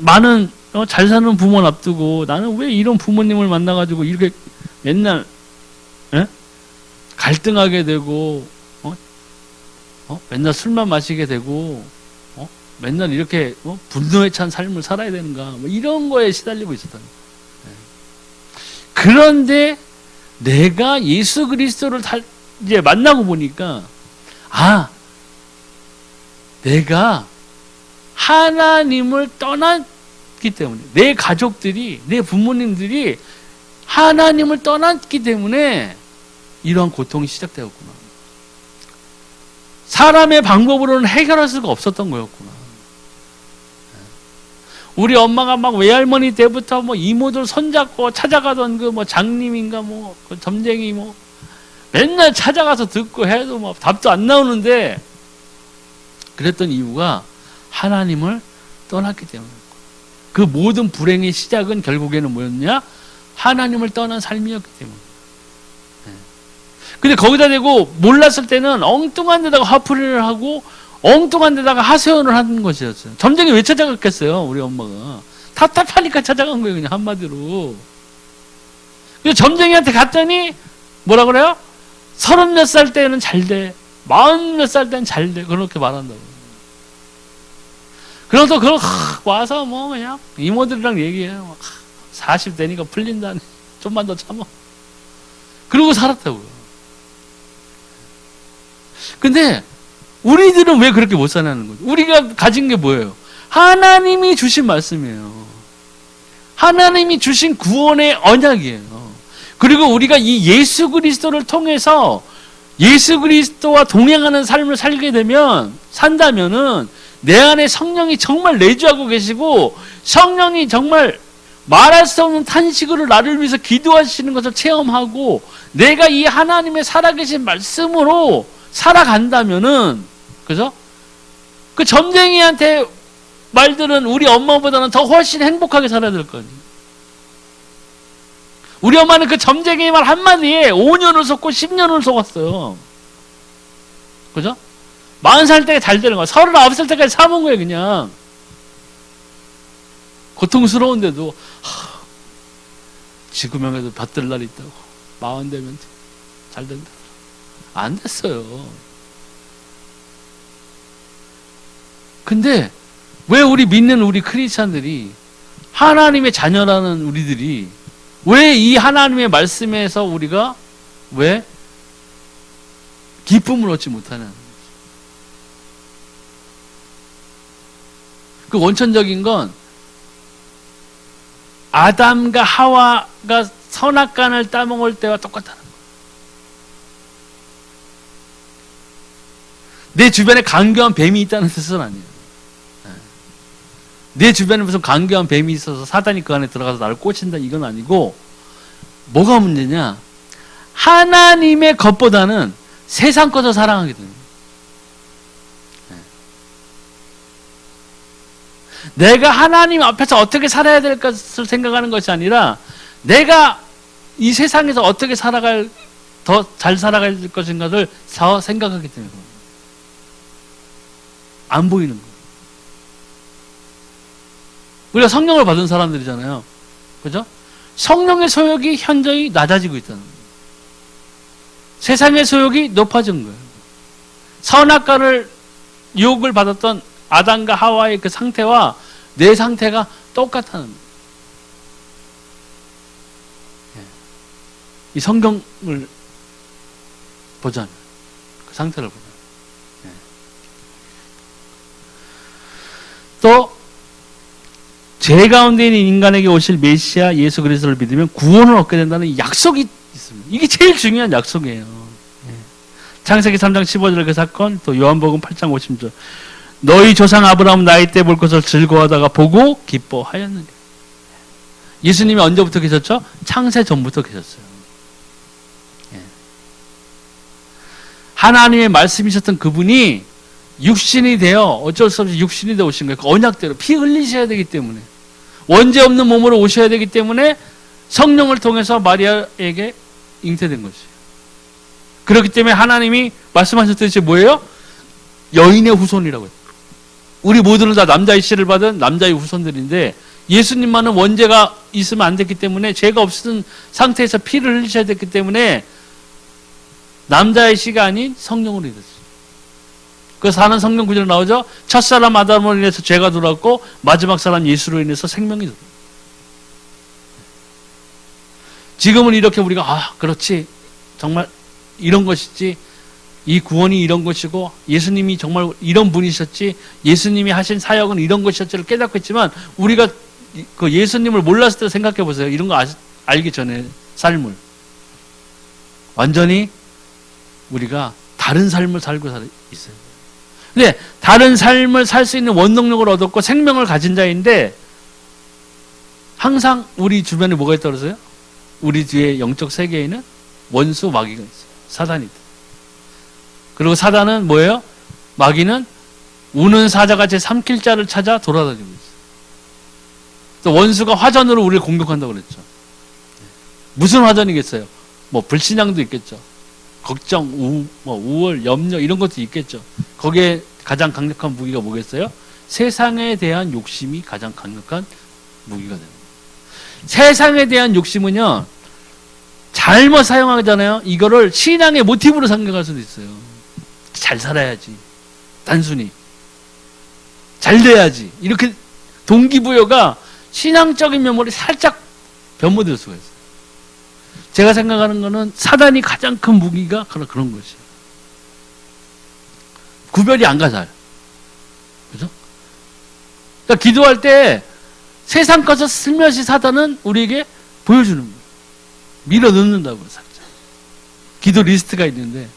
많은 잘 사는 부모를 앞두고 나는 왜 이런 부모님을 만나가지고 이렇게 맨날 갈등하게 되고 맨날 술만 마시게 되고 맨날 이렇게 분노에 찬 삶을 살아야 되는가 이런 거에 시달리고 있었다는 거예요. 그런데 내가 예수 그리스도를 이제 만나고 보니까 내가 하나님을 떠났기 때문에 내 가족들이 내 부모님들이 하나님을 떠났기 때문에 이러한 고통이 시작되었구나. 사람의 방법으로는 해결할 수가 없었던 거였구나. 우리 엄마가 막 외할머니 때부터 이모들 손잡고 찾아가던 그 장님인가 그 점쟁이 맨날 찾아가서 듣고 해도 답도 안 나오는데 그랬던 이유가 하나님을 떠났기 때문에 그 모든 불행의 시작은 결국에는 뭐였냐? 하나님을 떠난 삶이었기 때문에. 근데 거기다 대고 몰랐을 때는 엉뚱한 데다가 화풀이를 하고 엉뚱한 데다가 하소연을 하는 것이었어요. 점쟁이 왜 찾아갔겠어요? 우리 엄마가 답답하니까 찾아간 거예요. 그냥 한마디로. 그래서 점쟁이한테 갔더니 뭐라 그래요? 30몇 살 때는 잘 돼. 40 몇 살 때는 잘 돼. 그렇게 말한다고. 그래서 그걸 와서 그냥 이모들이랑 얘기해요. 40 되니까 풀린다니. 좀만 더 참아. 그러고 살았다고요. 근데 우리들은 왜 그렇게 못 사냐는 거죠. 우리가 가진 게 뭐예요? 하나님이 주신 말씀이에요. 하나님이 주신 구원의 언약이에요. 그리고 우리가 이 예수 그리스도를 통해서 예수 그리스도와 동행하는 삶을 산다면은 내 안에 성령이 정말 내주하고 계시고 성령이 정말 말할 수 없는 탄식으로 나를 위해서 기도하시는 것을 체험하고 내가 이 하나님의 살아계신 말씀으로 살아간다면은, 그죠? 그 점쟁이한테 말들은 우리 엄마보다는 더 훨씬 행복하게 살아야 될 거 아니에요. 우리 엄마는 그 점쟁이 말 한마디에 5년을 속고 10년을 속았어요. 그죠? 40살 때 잘 되는 거야. 39살 때까지 참은 거예요, 그냥. 고통스러운데도, 지구명에도 볕들 날이 있다고. 40 되면 잘 된다. 안 됐어요. 근데, 왜 우리 믿는 우리 크리스찬들이, 하나님의 자녀라는 우리들이, 왜 이 하나님의 말씀에서 우리가 왜 기쁨을 얻지 못하냐. 그 원천적인 건 아담과 하와가 선악과를 따먹을 때와 똑같다는 거예요. 내 주변에 강교한 뱀이 있다는 뜻은 아니에요. 내 주변에 무슨 강교한 뱀이 있어서 사단이 그 안에 들어가서 나를 꽂힌다 이건 아니고, 뭐가 문제냐? 하나님의 것보다는 세상 것을 사랑하게 됩니다. 내가 하나님 앞에서 어떻게 살아야 될 것을 생각하는 것이 아니라 내가 이 세상에서 어떻게 더 잘 살아갈 것인가를 생각하기 때문에 안 보이는 거예요. 우리가 성령을 받은 사람들이잖아요. 그죠? 성령의 소욕이 현저히 낮아지고 있다는 거예요. 세상의 소욕이 높아진 거예요. 선악과를 유혹을 받았던 아담과 하와의 그 상태와 내 상태가 똑같다는 거예요. 이 성경을 보자면, 그 상태를 보자면. 또 죄 가운데 있는 인간에게 오실 메시아 예수 그리스도를 믿으면 구원을 얻게 된다는 약속이 있습니다. 이게 제일 중요한 약속이에요. 창세기 3장 15절 그 사건, 또 요한복음 8장 50절. 너희 조상 아브라함 나이 때 볼 것을 즐거워하다가 보고 기뻐하였느니라. 예수님이 언제부터 계셨죠? 창세 전부터 계셨어요. 하나님의 말씀이셨던 그분이 육신이 되어 어쩔 수 없이 육신이 되어 오신 거예요. 그 언약대로 피 흘리셔야 되기 때문에, 원죄 없는 몸으로 오셔야 되기 때문에 성령을 통해서 마리아에게 잉태된 것이에요. 그렇기 때문에 하나님이 말씀하셨듯이 뭐예요? 여인의 후손이라고 해요. 우리 모두는 다 남자의 씨를 받은 남자의 후손들인데 예수님만은 원죄가 있으면 안 됐기 때문에, 죄가 없은 상태에서 피를 흘리셔야 됐기 때문에 남자의 씨가 아닌 성령으로 됐어요. 그래서 하는 성경 구절에 나오죠. 첫사람 아담으로 인해서 죄가 들어왔고 마지막 사람 예수로 인해서 생명이 들어왔어요. 지금은 이렇게 우리가 그렇지, 정말 이런 것이지, 이 구원이 이런 것이고 예수님이 정말 이런 분이셨지, 예수님이 하신 사역은 이런 것이었지를 깨닫고 있지만, 우리가 그 예수님을 몰랐을 때 생각해 보세요. 이런 거 알기 전에 삶을 완전히 우리가 다른 삶을 살고 있어요. 근데 다른 삶을 살 수 있는 원동력을 얻었고 생명을 가진 자인데, 항상 우리 주변에 뭐가 있다고 그러세요? 우리 뒤에 영적 세계에는 원수 마귀가 있어요. 사단이 있다. 그리고 사단은 뭐예요? 마귀는 우는 사자가 제 삼킬 자를 찾아 돌아다니고 있어요. 또 원수가 화전으로 우리를 공격한다고 그랬죠. 무슨 화전이겠어요? 뭐 불신앙도 있겠죠. 걱정, 우월, 염려 이런 것도 있겠죠. 거기에 가장 강력한 무기가 뭐겠어요? 세상에 대한 욕심이 가장 강력한 무기가 됩니다. 세상에 대한 욕심은요, 잘못 사용하잖아요. 이거를 신앙의 모티브로 생각할 수도 있어요. 잘 살아야지, 단순히 잘 돼야지, 이렇게 동기부여가 신앙적인 면모를 살짝 변모될 수가 있어요. 제가 생각하는 거는 사단이 가장 큰 무기가 그런 것이에요. 구별이 안 가 잘. 그죠? 그러니까 기도할 때 세상 것을 슬며시 사단은 우리에게 보여주는 거예요. 밀어 넣는다고요. 살짝. 기도 리스트가 있는데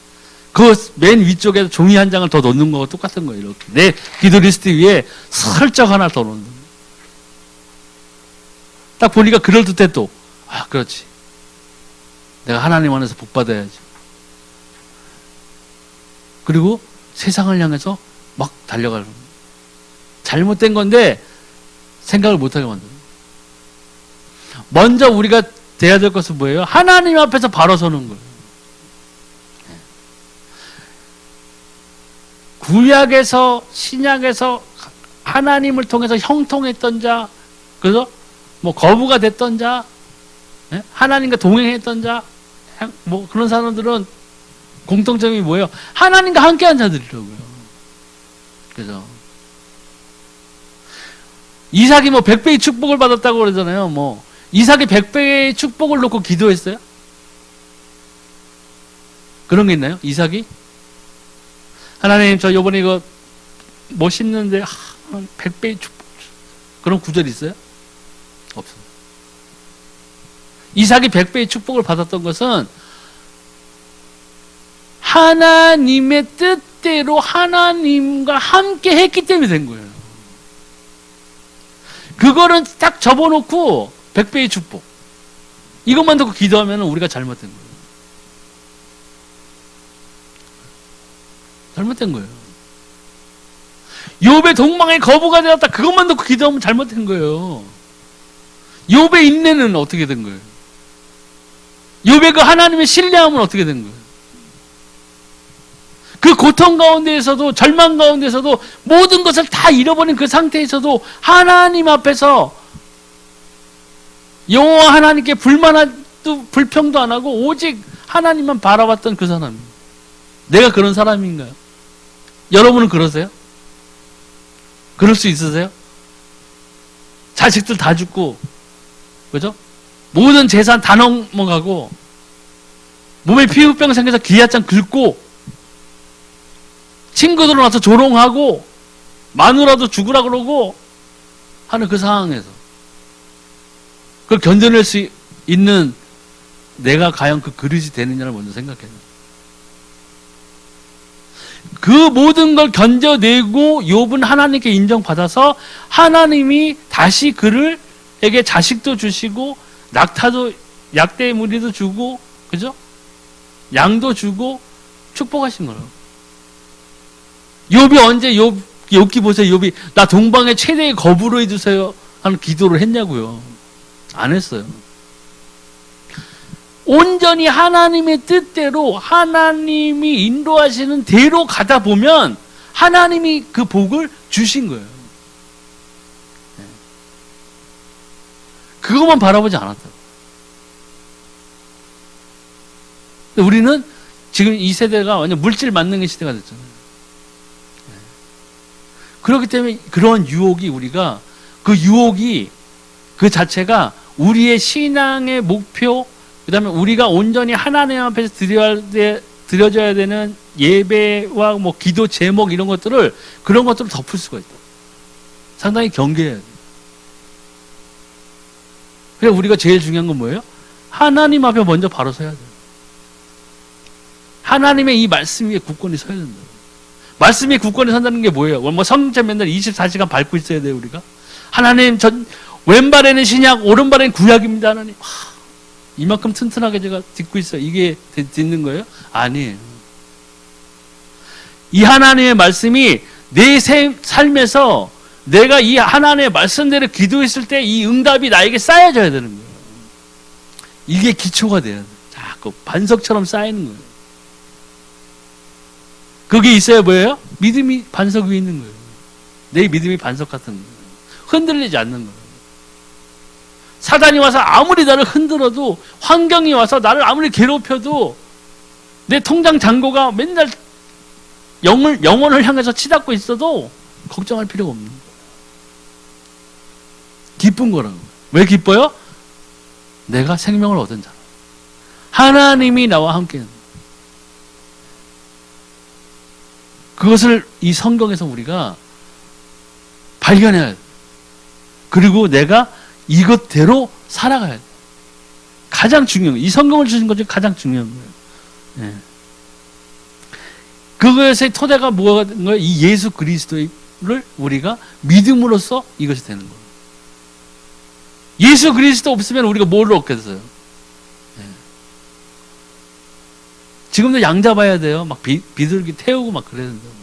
그 맨 위쪽에 종이 한 장을 더 넣는 거와 똑같은 거예요. 이렇게 내 기도 리스트 위에 슬쩍 하나 더 넣는 거예요. 딱 보니까 그럴듯해 또. 아, 그렇지. 내가 하나님 안에서 복 받아야지. 그리고 세상을 향해서 막 달려가는 거예요. 잘못된 건데 생각을 못하게 만들어요. 먼저 우리가 돼야 될 것은 뭐예요? 하나님 앞에서 바로 서는 거예요. 구약에서 신약에서 하나님을 통해서 형통했던 자, 그래서 뭐 거부가 됐던 자, 하나님과 동행했던 자, 뭐 그런 사람들은 공통점이 뭐예요? 하나님과 함께한 자들이라고요. 그래서 이삭이 뭐 100배의 축복을 받았다고 그러잖아요. 뭐 이삭이 100배의 축복을 놓고 기도했어요? 그런 게 있나요? 이삭이? 하나님 저 요번에 이거 뭐 심는데 100배의 축복, 그런 구절이 있어요? 없어요. 이삭이 100배의 축복을 받았던 것은 하나님의 뜻대로 하나님과 함께 했기 때문에 된 거예요. 그거는 딱 접어놓고 100배의 축복, 이것만 듣고 기도하면 우리가 잘못된 거예요. 잘못된 거예요. 욥의 동망에 거부가 되었다, 그것만 듣고 기도하면 잘못된 거예요. 욥의 인내는 어떻게 된 거예요? 욥의 그 하나님의 신뢰함은 어떻게 된 거예요? 그 고통 가운데에서도, 절망 가운데서도, 모든 것을 다 잃어버린 그 상태에서도 하나님 앞에서 여호와 하나님께 불평도 안 하고 오직 하나님만 바라봤던 그 사람. 내가 그런 사람인가요? 여러분은 그러세요? 그럴 수 있으세요? 자식들 다 죽고, 그죠? 모든 재산 다 넘어가고, 몸에 피부병 생겨서 기아장 긁고, 친구들 와서 조롱하고, 마누라도 죽으라 그러고 하는 그 상황에서 그걸 견뎌낼 수 있는 내가 과연 그 그릇이 되느냐를 먼저 생각해요. 그 모든 걸 견뎌내고 욥은 하나님께 인정받아서 하나님이 다시 그를에게 자식도 주시고 낙타도, 약대의 무리도 주고, 그죠? 양도 주고 축복하신 거라고. 욥이 언제 욥기 보세요. 욥이 나 동방의 최대의 거부로 해주세요 하는 기도를 했냐고요. 안 했어요. 온전히 하나님의 뜻대로 하나님이 인도하시는 대로 가다 보면 하나님이 그 복을 주신 거예요. 그것만 바라보지 않았다고. 우리는 지금 이 세대가 완전 물질 만능의 시대가 됐잖아요. 그렇기 때문에 그런 유혹이 우리가, 그 유혹이 그 자체가 우리의 신앙의 목표, 그 다음에 우리가 온전히 하나님 앞에서 드려져야 되는 예배와 뭐 기도 제목 이런 것들을, 그런 것들을 덮을 수가 있다. 상당히 경계해야 돼. 그래서 우리가 제일 중요한 건 뭐예요? 하나님 앞에 먼저 바로 서야 돼. 하나님의 이 말씀 위에 굳건히 서야 된다. 말씀 위에 굳건히 선다는 게 뭐예요? 뭐 성경 맨날 24시간 밟고 있어야 돼요, 우리가? 하나님, 왼발에는 신약, 오른발에는 구약입니다, 하나님. 이만큼 튼튼하게 제가 듣고 있어요. 이게 듣는 거예요? 아니에요. 이 하나님의 말씀이 내 삶에서 내가 이 하나님의 말씀대로 기도했을 때 이 응답이 나에게 쌓여져야 되는 거예요. 이게 기초가 돼야 돼요. 자꾸 반석처럼 쌓이는 거예요. 그게 있어야 뭐예요? 믿음이 반석 위에 있는 거예요. 내 믿음이 반석 같은 거예요. 흔들리지 않는 거예요. 사단이 와서 아무리 나를 흔들어도, 환경이 와서 나를 아무리 괴롭혀도, 내 통장 잔고가 맨날 영혼을 향해서 치닫고 있어도 걱정할 필요가 없는 거예요. 기쁜 거라고. 왜 기뻐요? 내가 생명을 얻은 자라. 하나님이 나와 함께 있는. 그것을 이 성경에서 우리가 발견해야 돼. 그리고 내가 이것대로 살아가야 돼. 가장 중요한 거예요. 이 성경을 주신 것 중에 가장 중요한 거예요. 예. 그것의 토대가 뭐가 된 거예요? 이 예수 그리스도를 우리가 믿음으로써 이것이 되는 거예요. 예수 그리스도 없으면 우리가 뭘 얻겠어요? 예. 지금도 양 잡아야 돼요. 막 비둘기 태우고 막 그래야 된다고.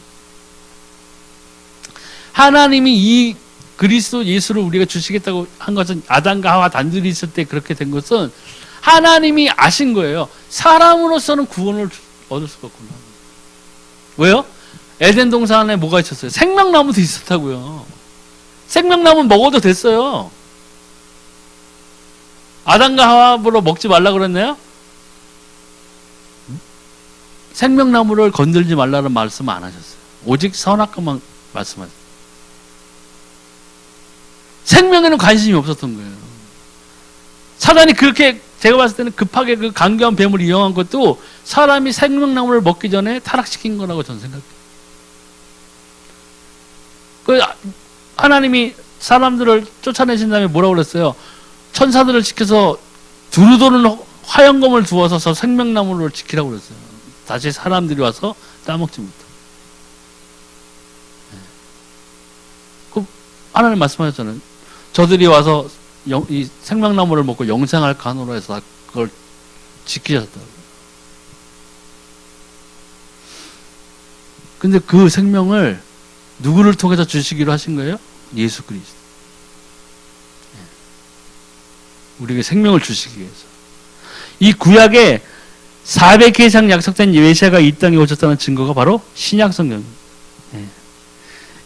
하나님이 이 그리스도 예수를 우리가 주시겠다고 한 것은 아담과 하와 단둘이 있을 때 그렇게 된 것은 하나님이 아신 거예요. 사람으로서는 구원을 얻을 수가 없구나. 왜요? 에덴 동산에 뭐가 있었어요? 생명나무도 있었다고요. 생명나무는 먹어도 됐어요. 아담과 하와로 먹지 말라 그랬나요? 생명나무를 건들지 말라는 말씀 안 하셨어요. 오직 선악과만 말씀하셨어요. 생명에는 관심이 없었던 거예요. 사단이 그렇게 제가 봤을 때는 급하게 그 강교한 뱀을 이용한 것도 사람이 생명나무를 먹기 전에 타락시킨 거라고 저는 생각해요. 그 하나님이 사람들을 쫓아내신 다음에 뭐라고 그랬어요? 천사들을 지켜서 두루도는 화영검을 두어서 생명나무를 지키라고 그랬어요. 다시 사람들이 와서 따먹지 못하고. 그 하나님 말씀하셨잖아요. 저들이 와서 이 생명나무를 먹고 영생할 간호로 해서 그걸 지키셨다고. 근데 그 생명을 누구를 통해서 주시기로 하신 거예요? 예수 그리스도. 우리에게 생명을 주시기 위해서. 이 구약에 400회 이상 약속된 메시아가 이 땅에 오셨다는 증거가 바로 신약 성경입니다.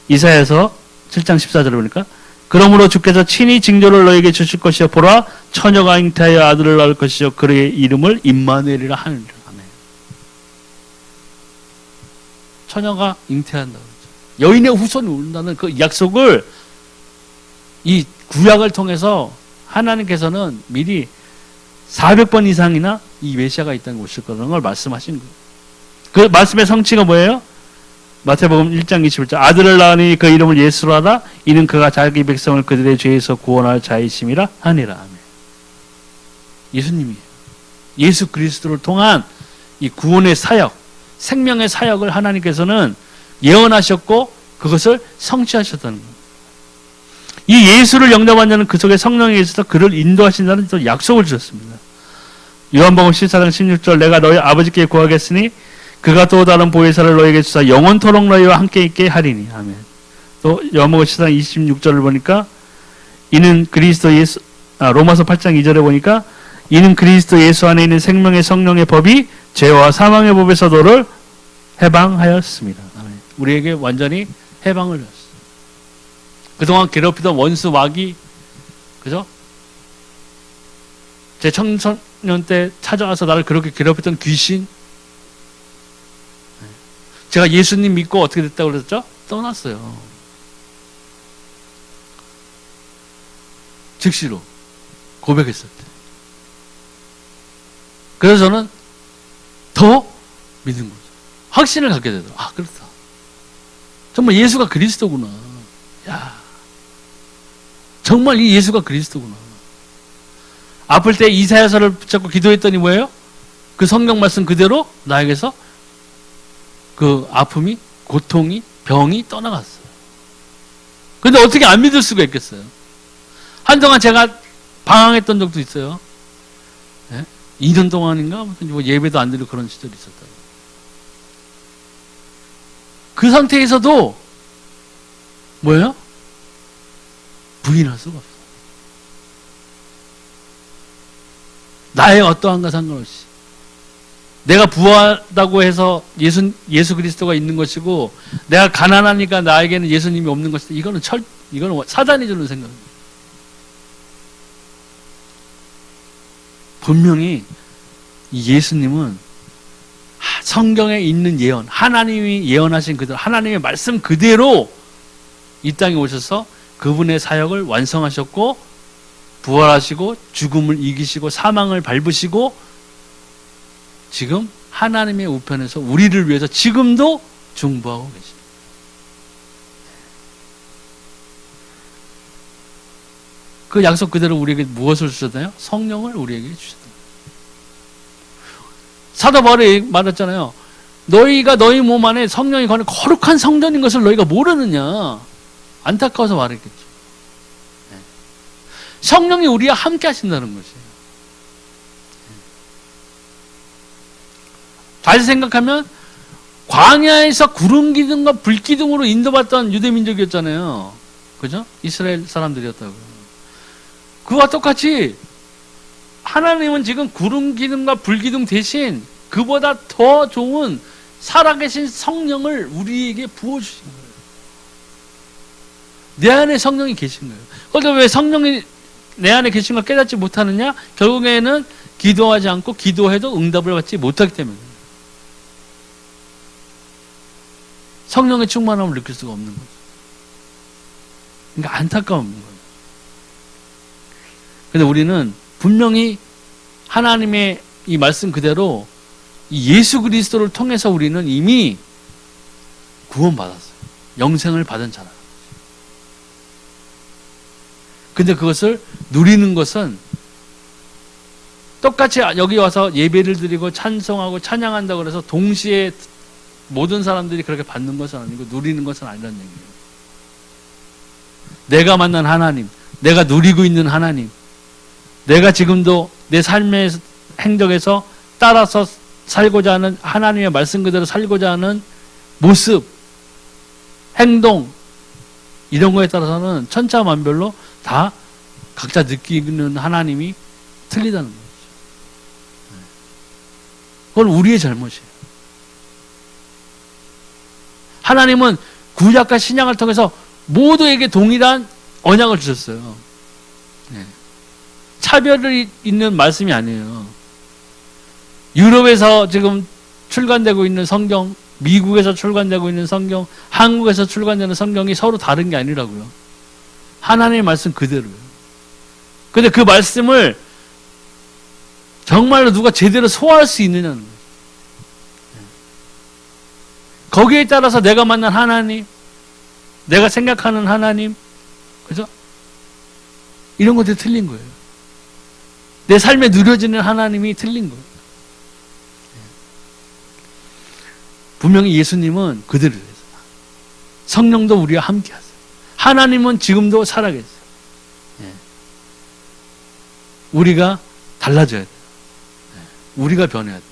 이사야서 7장 14절을 보니까 그러므로 주께서 친히 징조를 너에게 주실 것이요 보라 처녀가 잉태하여 아들을 낳을 것이요 그의 이름을 임마누엘이라 하느니라. 처녀가 잉태한다고 그러죠. 여인의 후손이 온다는 그 약속을 이 구약을 통해서 하나님께서는 미리 400번 이상이나 이 메시아가 있다는 오실 거라는 걸 말씀하신 거예요. 그 말씀의 성취가 뭐예요? 마태복음 1장 21절 아들을 낳으니 그 이름을 예수로 하라 이는 그가 자기 백성을 그들의 죄에서 구원할 자이심이라 하니라. 아멘. 예수님이에요. 예수 그리스도를 통한 이 구원의 사역, 생명의 사역을 하나님께서는 예언하셨고 그것을 성취하셨다는 거예요. 이 예수를 영접한 자는 그 속에 성령이 계셔서 그를 인도하신다는 또 약속을 주셨습니다. 요한복음 14장 16절 내가 너희 아버지께 구하겠으니 그가 또 다른 보혜사를 너에게 주사 영원토록 너희와 함께 있게 하리니. 아멘. 또 요한복음 14장 26절을 보니까 이는 그리스도 예수 로마서 8장 2절에 보니까 이는 그리스도 예수 안에 있는 생명의 성령의 법이 죄와 사망의 법에서 너를 해방하였습니다. 아멘. 우리에게 완전히 해방을 줬어요. 그동안 괴롭히던 원수 마귀, 그죠? 제 청소년 때 찾아와서 나를 그렇게 괴롭혔던 귀신, 제가 예수님 믿고 어떻게 됐다고 그랬죠? 떠났어요. 즉시로 고백했을 때. 그래서 저는 더 믿은 거죠. 확신을 갖게 되더라고요. 아, 그렇다. 정말 예수가 그리스도구나. 야, 정말 이 예수가 그리스도구나. 아플 때 이사야서를 붙잡고 기도했더니 뭐예요? 그 성경 말씀 그대로 나에게서 그 아픔이, 고통이, 병이 떠나갔어요. 근데 어떻게 안 믿을 수가 있겠어요? 한동안 제가 방황했던 적도 있어요. 네? 2년 동안인가? 뭐 예배도 안 드리고 그런 시절이 있었다고. 그 상태에서도 뭐예요? 부인할 수가 없어요. 나의 어떠한가 상관없이. 내가 부하다고 해서 예수 그리스도가 있는 것이고, 내가 가난하니까 나에게는 예수님이 없는 것이다. 이거는 사단이 주는 생각입니다. 분명히 이 예수님은 성경에 있는 예언, 하나님이 예언하신 그대로, 하나님의 말씀 그대로 이 땅에 오셔서 그분의 사역을 완성하셨고, 부활하시고, 죽음을 이기시고, 사망을 밟으시고, 지금 하나님의 우편에서 우리를 위해서 지금도 중보하고 계십니다. 그 약속 그대로 우리에게 무엇을 주셨나요? 성령을 우리에게 주셨다. 사도 바울이 말했잖아요. 너희가 너희 몸 안에 성령이 거는 거룩한 성전인 것을 너희가 모르느냐. 안타까워서 말했겠죠. 성령이 우리와 함께 하신다는 것이에요. 다시 생각하면 광야에서 구름 기둥과 불 기둥으로 인도받던 유대 민족이었잖아요. 그죠? 이스라엘 사람들이었다고요. 그와 똑같이 하나님은 지금 구름 기둥과 불 기둥 대신 그보다 더 좋은 살아계신 성령을 우리에게 부어주신 거예요. 내 안에 성령이 계신 거예요. 그런데 왜 성령이 내 안에 계신 걸 깨닫지 못하느냐? 결국에는 기도하지 않고 기도해도 응답을 받지 못하기 때문에 성령의 충만함을 느낄 수가 없는 거죠. 그러니까 안타까운 거예요. 근데 우리는 분명히 하나님의 이 말씀 그대로 이 예수 그리스도를 통해서 우리는 이미 구원받았어요. 영생을 받은 자라. 근데 그것을 누리는 것은 똑같이 여기 와서 예배를 드리고 찬송하고 찬양한다고 해서 동시에 모든 사람들이 그렇게 받는 것은 아니고 누리는 것은 아니라는 얘기예요. 내가 만난 하나님, 내가 누리고 있는 하나님, 내가 지금도 내 삶의 행적에서 따라서 살고자 하는 하나님의 말씀 그대로 살고자 하는 모습, 행동 이런 거에 따라서는 천차만별로 다 각자 느끼는 하나님이 틀리다는 거죠. 그건 우리의 잘못이에요. 하나님은 구약과 신약을 통해서 모두에게 동일한 언약을 주셨어요. 차별이 있는 말씀이 아니에요. 유럽에서 지금 출간되고 있는 성경, 미국에서 출간되고 있는 성경, 한국에서 출간되는 성경이 서로 다른 게 아니라고요. 하나님의 말씀 그대로예요. 근데 그 말씀을 정말로 누가 제대로 소화할 수 있느냐는 거예요. 거기에 따라서 내가 만난 하나님, 내가 생각하는 하나님, 그죠? 이런 것들이 틀린 거예요. 내 삶에 누려지는 하나님이 틀린 거예요. 분명히 예수님은 그대로예요. 성령도 우리와 함께 하세요. 하나님은 지금도 살아계세요. 우리가 달라져야 돼요. 우리가 변해야 돼요.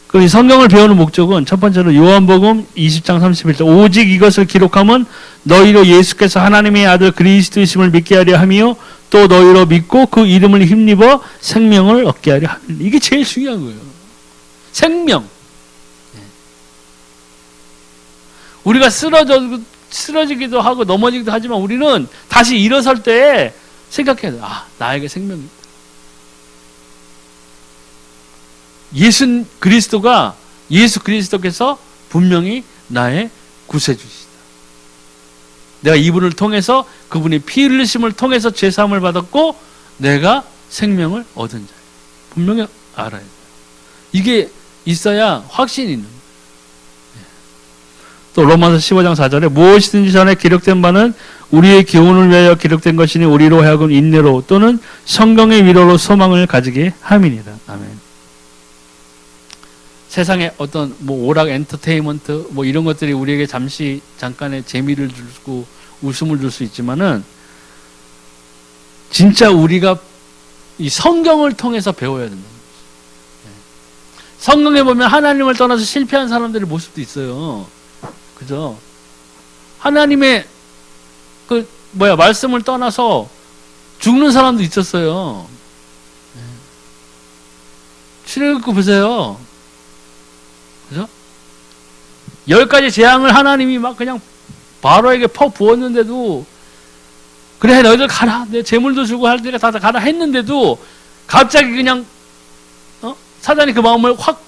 그럼 이 성경을 배우는 목적은 첫 번째로 요한복음 20장 31절 오직 이것을 기록함은 너희로 예수께서 하나님의 아들 그리스도이심을 믿게 하려 함이요 또 너희로 믿고 그 이름을 힘입어 생명을 얻게 하려 함이라. 이게 제일 중요한 거예요. 생명. 우리가 쓰러지기도 하고 넘어지기도 하지만 우리는 다시 일어설 때 생각해야 돼요. 아, 나에게 생명이 있다. 예수 그리스도께서 분명히 나의 구세주시다. 내가 이분을 통해서 그분의 피 흘리심을 통해서 죄사함을 받았고 내가 생명을 얻은 자예요. 분명히 알아야 돼요. 이게 있어야 확신이 있는 거예요. 또 로마서 15장 4절에 무엇이든지 전에 기록된 바는 우리의 교훈을 위하여 기록된 것이니 우리로 하여금 인내로 또는 성경의 위로로 소망을 가지게 함이니라. 아멘. 세상에 어떤 오락 엔터테인먼트 이런 것들이 우리에게 잠깐의 재미를 주고 웃음을 줄 수 있지만은 진짜 우리가 이 성경을 통해서 배워야 된다. 성경에 보면 하나님을 떠나서 실패한 사람들의 모습도 있어요. 그죠? 하나님의 말씀을 떠나서 죽는 사람도 있었어요. 출애굽기 보세요. 그죠? 10가지 재앙을 하나님이 막 그냥 바로에게 퍼 부었는데도 그래 너희들 가라 내 재물도 주고 할 테니까 다 가라 했는데도 갑자기 그냥 사단이 그 마음을 확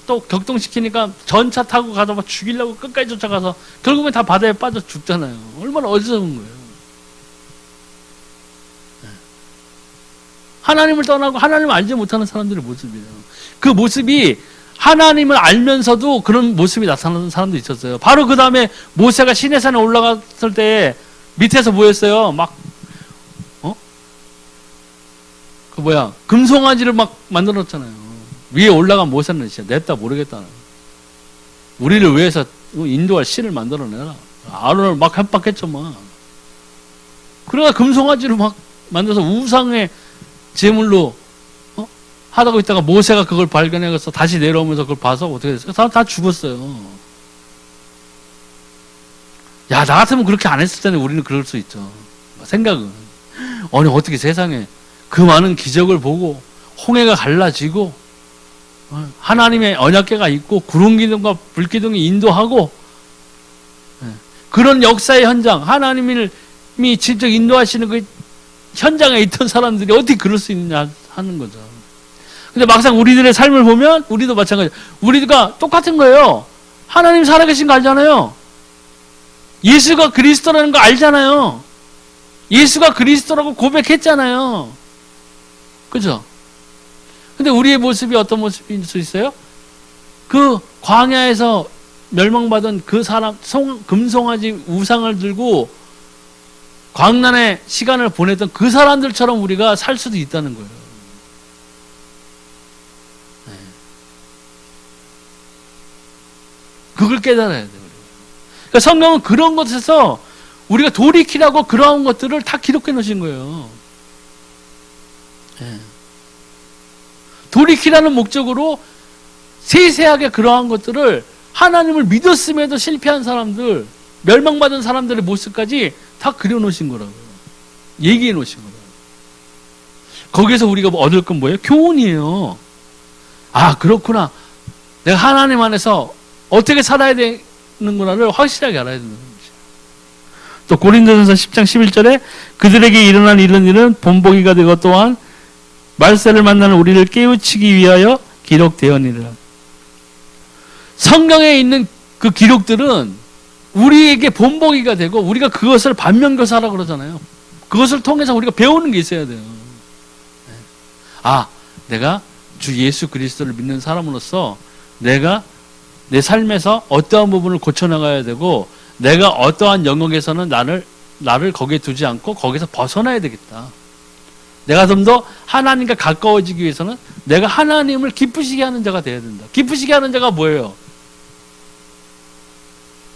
또 격동시키니까 전차 타고 가서 막 죽이려고 끝까지 쫓아가서 결국엔 다 바다에 빠져 죽잖아요. 얼마나 어리석은 거예요. 하나님을 떠나고 하나님을 알지 못하는 사람들의 모습이에요. 그 모습이 하나님을 알면서도 그런 모습이 나타나는 사람도 있었어요. 바로 그 다음에 모세가 시내산에 올라갔을 때 밑에서 뭐였어요? 막 금송아지를 막 만들었잖아요. 위에 올라간 모세는 진짜 냈다 모르겠다는. 우리를 위해서 인도할 신을 만들어내라. 아론을 막 협박했죠, 막. 그러다 금송아지를 막 만들어서 우상의 제물로 하다가 있다가 모세가 그걸 발견해서 다시 내려오면서 그걸 봐서 어떻게 됐어요? 다 죽었어요. 야, 나 같으면 그렇게 안 했을 때는 우리는 그럴 수 있죠. 생각은. 아니, 어떻게 세상에 그 많은 기적을 보고 홍해가 갈라지고 하나님의 언약궤가 있고 구름기둥과 불기둥이 인도하고 그런 역사의 현장, 하나님이 직접 인도하시는 그 현장에 있던 사람들이 어떻게 그럴 수 있느냐 하는 거죠. 근데 막상 우리들의 삶을 보면 우리도 마찬가지. 우리가 똑같은 거예요. 하나님 살아계신 거 알잖아요. 예수가 그리스도라는 거 알잖아요. 예수가 그리스도라고 고백했잖아요. 그죠? 근데 우리의 모습이 어떤 모습일 수 있어요? 그 광야에서 멸망받은 그 사람, 금송아지 우상을 들고 광란의 시간을 보냈던 그 사람들처럼 우리가 살 수도 있다는 거예요. 네. 그걸 깨달아야 돼요. 그러니까 성경은 그런 것에서 우리가 돌이키라고 그러한 것들을 다 기록해 놓으신 거예요. 네. 돌이키라는 목적으로 세세하게 그러한 것들을 하나님을 믿었음에도 실패한 사람들, 멸망받은 사람들의 모습까지 다 그려놓으신 거라고요. 얘기해 놓으신 거라고요. 거기에서 우리가 얻을 건 뭐예요? 교훈이에요. 아, 그렇구나. 내가 하나님 안에서 어떻게 살아야 되는구나를 확실하게 알아야 된다는 거죠. 또 고린도전서 10장 11절에 그들에게 일어난 이런 일은 본보기가 되고 또한 말세를 만나는 우리를 깨우치기 위하여 기록되었느니라. 성경에 있는 그 기록들은 우리에게 본보기가 되고 우리가 그것을 반면교사라고 그러잖아요. 그것을 통해서 우리가 배우는 게 있어야 돼요. 아, 내가 주 예수 그리스도를 믿는 사람으로서 내가 내 삶에서 어떠한 부분을 고쳐나가야 되고 내가 어떠한 영역에서는 나를 거기에 두지 않고 거기서 벗어나야 되겠다. 내가 좀 더 하나님과 가까워지기 위해서는 내가 하나님을 기쁘시게 하는 자가 되어야 된다. 기쁘시게 하는 자가 뭐예요?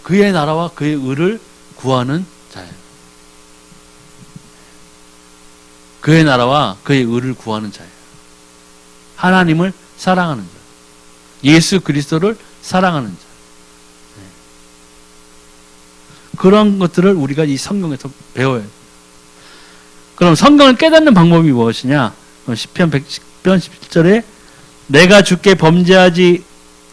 그의 나라와 그의 의를 구하는 자예요. 그의 나라와 그의 의를 구하는 자예요. 하나님을 사랑하는 자. 예수 그리스도를 사랑하는 자. 그런 것들을 우리가 이 성경에서 배워야 돼요. 그럼 성경을 깨닫는 방법이 무엇이냐? 시편 110편 11절에 내가 주께 범죄하지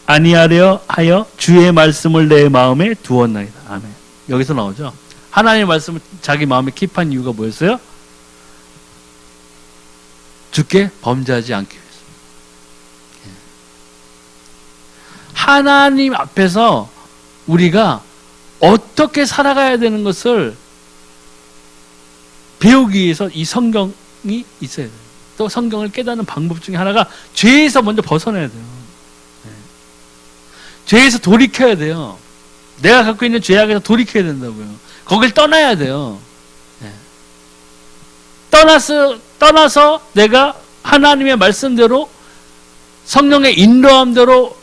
아니하려 하여 주의 말씀을 내 마음에 두었나이다. 아멘. 여기서 나오죠. 하나님의 말씀을 자기 마음에 킵한 이유가 뭐였어요? 주께 범죄하지 않기 위해서. 하나님 앞에서 우리가 어떻게 살아가야 되는 것을 배우기 위해서 이 성경이 있어야 돼요. 또 성경을 깨닫는 방법 중에 하나가 죄에서 먼저 벗어나야 돼요. 죄에서 돌이켜야 돼요. 내가 갖고 있는 죄악에서 돌이켜야 된다고요. 거길 떠나야 돼요. 떠나서 내가 하나님의 말씀대로 성령의 인도함대로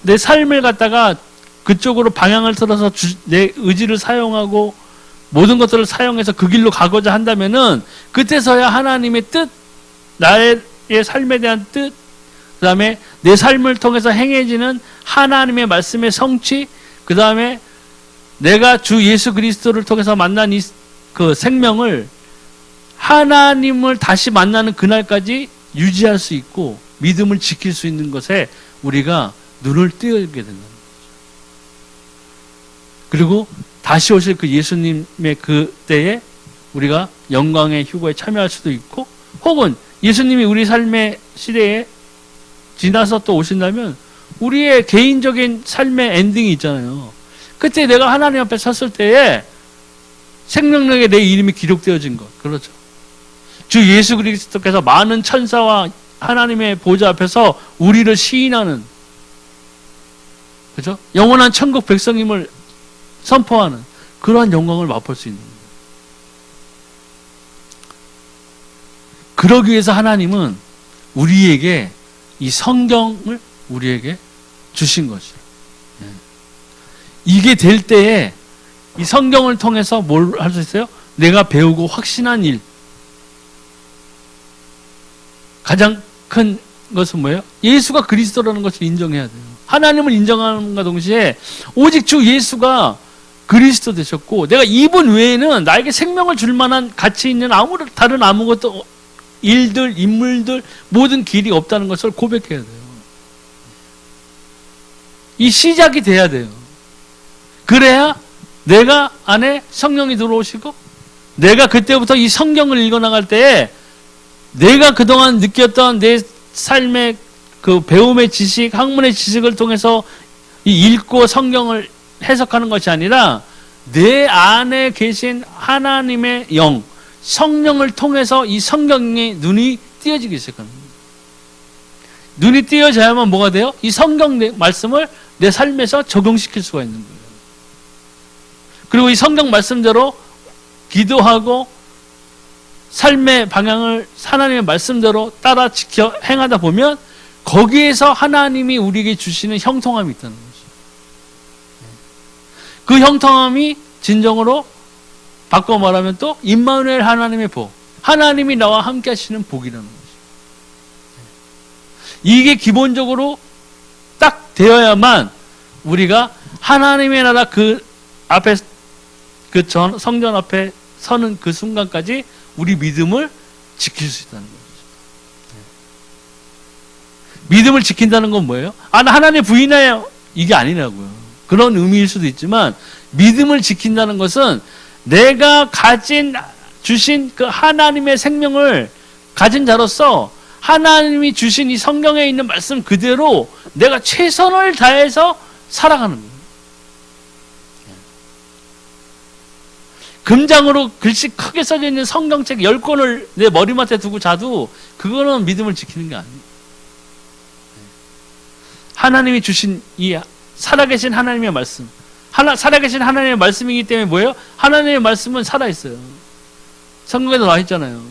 내 삶을 갖다가 그쪽으로 방향을 틀어서 내 의지를 사용하고 모든 것들을 사용해서 그 길로 가고자 한다면은 그때서야 하나님의 뜻, 나의 삶에 대한 뜻, 그 다음에 내 삶을 통해서 행해지는 하나님의 말씀의 성취, 그 다음에 내가 주 예수 그리스도를 통해서 만난 그 생명을 하나님을 다시 만나는 그날까지 유지할 수 있고 믿음을 지킬 수 있는 것에 우리가 눈을 뜨게 된다는 거죠. 그리고 다시 오실 그 예수님의 그때에 우리가 영광의 휴거에 참여할 수도 있고 혹은 예수님이 우리 삶의 시대에 지나서 또 오신다면 우리의 개인적인 삶의 엔딩이 있잖아요. 그때 내가 하나님 앞에 섰을 때에 생명력에 내 이름이 기록되어진 것. 그렇죠. 주 예수 그리스도께서 많은 천사와 하나님의 보좌 앞에서 우리를 시인하는, 그죠? 영원한 천국 백성임을 선포하는 그러한 영광을 맛볼 수 있는 거예요. 그러기 위해서 하나님은 우리에게 이 성경을 우리에게 주신 것이에요. 이게 될 때에 이 성경을 통해서 뭘 할 수 있어요? 내가 배우고 확신한 일. 가장 큰 것은 뭐예요? 예수가 그리스도라는 것을 인정해야 돼요. 하나님을 인정하는과 동시에 오직 주 예수가 그리스도 되셨고 내가 이분 외에는 나에게 생명을 줄 만한 가치 있는 다른 아무것도 일들, 인물들, 모든 길이 없다는 것을 고백해야 돼요. 이 시작이 돼야 돼요. 그래야 내가 안에 성령이 들어오시고 내가 그때부터 이 성경을 읽어나갈 때에 내가 그동안 느꼈던 내 삶의 그 배움의 지식, 학문의 지식을 통해서 읽고 성경을 해석하는 것이 아니라 내 안에 계신 하나님의 영, 성령을 통해서 이 성경의 눈이 띄어지기 시작하는 거예요. 눈이 띄어져야만 뭐가 돼요? 이 성경 말씀을 내 삶에서 적용시킬 수가 있는 거예요. 그리고 이 성경 말씀대로 기도하고 삶의 방향을 하나님의 말씀대로 따라 지켜 행하다 보면 거기에서 하나님이 우리에게 주시는 형통함이 있다는 거죠. 그 형통함이 진정으로 바꿔 말하면 또 임마누엘 하나님의 복, 하나님이 나와 함께 하시는 복이라는 거죠. 이게 기본적으로 딱 되어야만 우리가 하나님의 나라 그 앞에 그 성전 앞에 서는 그 순간까지 우리 믿음을 지킬 수 있다는 거죠. 믿음을 지킨다는 건 뭐예요? 나 하나님 부인해요. 이게 아니라고요. 그런 의미일 수도 있지만 믿음을 지킨다는 것은 내가 주신 그 하나님의 생명을 가진 자로서 하나님이 주신 이 성경에 있는 말씀 그대로 내가 최선을 다해서 살아가는 거예요. 금장으로 글씨 크게 써져 있는 성경책 10권을 내 머리맡에 두고 자도 그거는 믿음을 지키는 게 아니에요. 하나님이 주신 이 살아계신 하나님의 말씀, 살아계신 하나님의 말씀이기 때문에 뭐예요? 하나님의 말씀은 살아있어요. 성경에도 나와 있잖아요.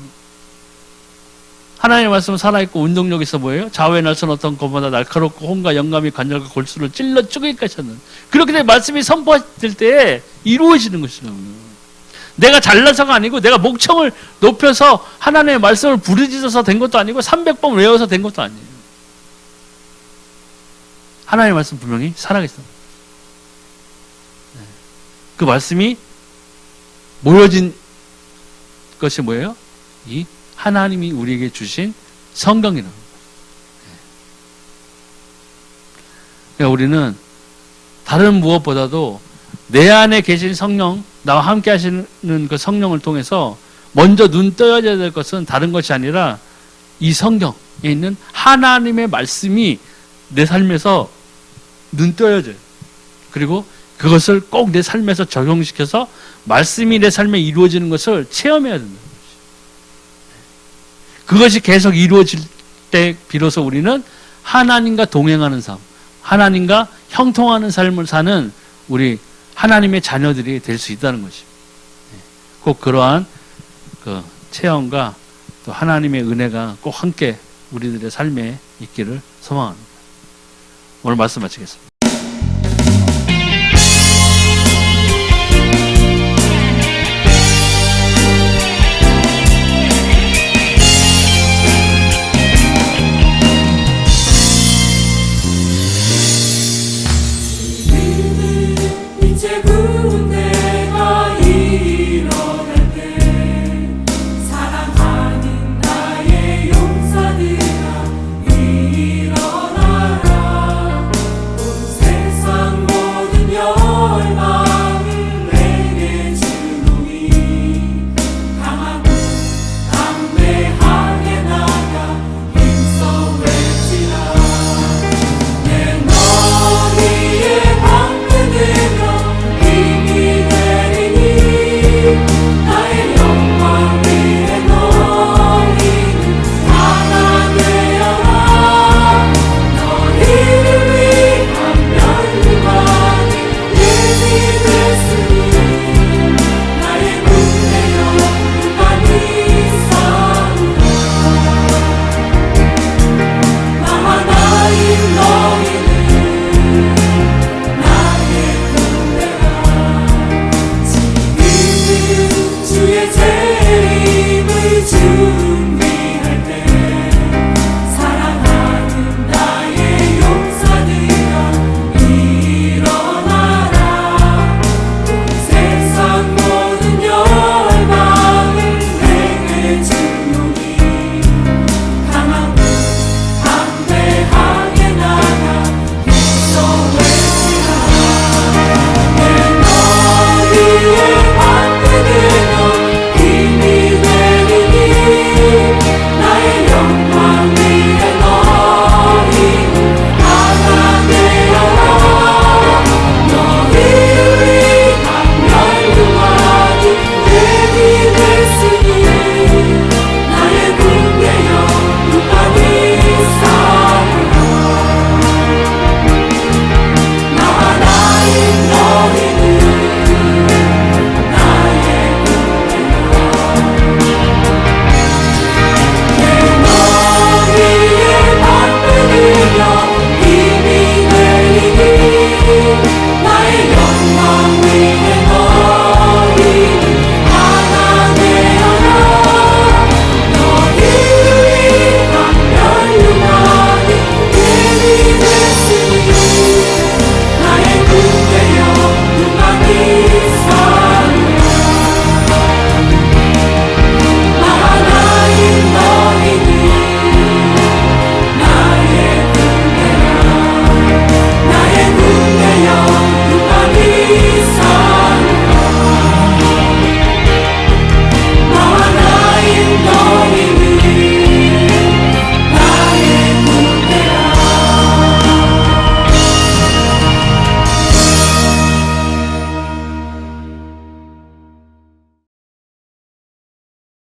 하나님의 말씀은 살아있고 운동력 있어 뭐예요? 좌우의 날선 어떤 것보다 날카롭고 혼과 영감이 관절과 골수를 찔러 쪼개기까지 하는, 그렇게 된 말씀이 선포될 때 이루어지는 것이라고요. 내가 잘나서가 아니고 내가 목청을 높여서 하나님의 말씀을 부르짖어서 된 것도 아니고 300번 외워서 된 것도 아니에요. 하나님의 말씀 분명히 살아계세요. 그 말씀이 모여진 것이 뭐예요? 이 하나님이 우리에게 주신 성경이라는 거예요. 그러니까 우리는 다른 무엇보다도 내 안에 계신 성령, 나와 함께 하시는 그 성령을 통해서 먼저 눈 떠야져야 될 것은 다른 것이 아니라 이 성경에 있는 하나님의 말씀이 내 삶에서 눈 떠야져요. 그리고 그것을 꼭 내 삶에서 적용시켜서 말씀이 내 삶에 이루어지는 것을 체험해야 된다는 거죠. 그것이 계속 이루어질 때 비로소 우리는 하나님과 동행하는 삶, 하나님과 형통하는 삶을 사는 우리 하나님의 자녀들이 될 수 있다는 것입니다. 꼭 그러한 그 체험과 또 하나님의 은혜가 꼭 함께 우리들의 삶에 있기를 소망합니다. 오늘 말씀 마치겠습니다.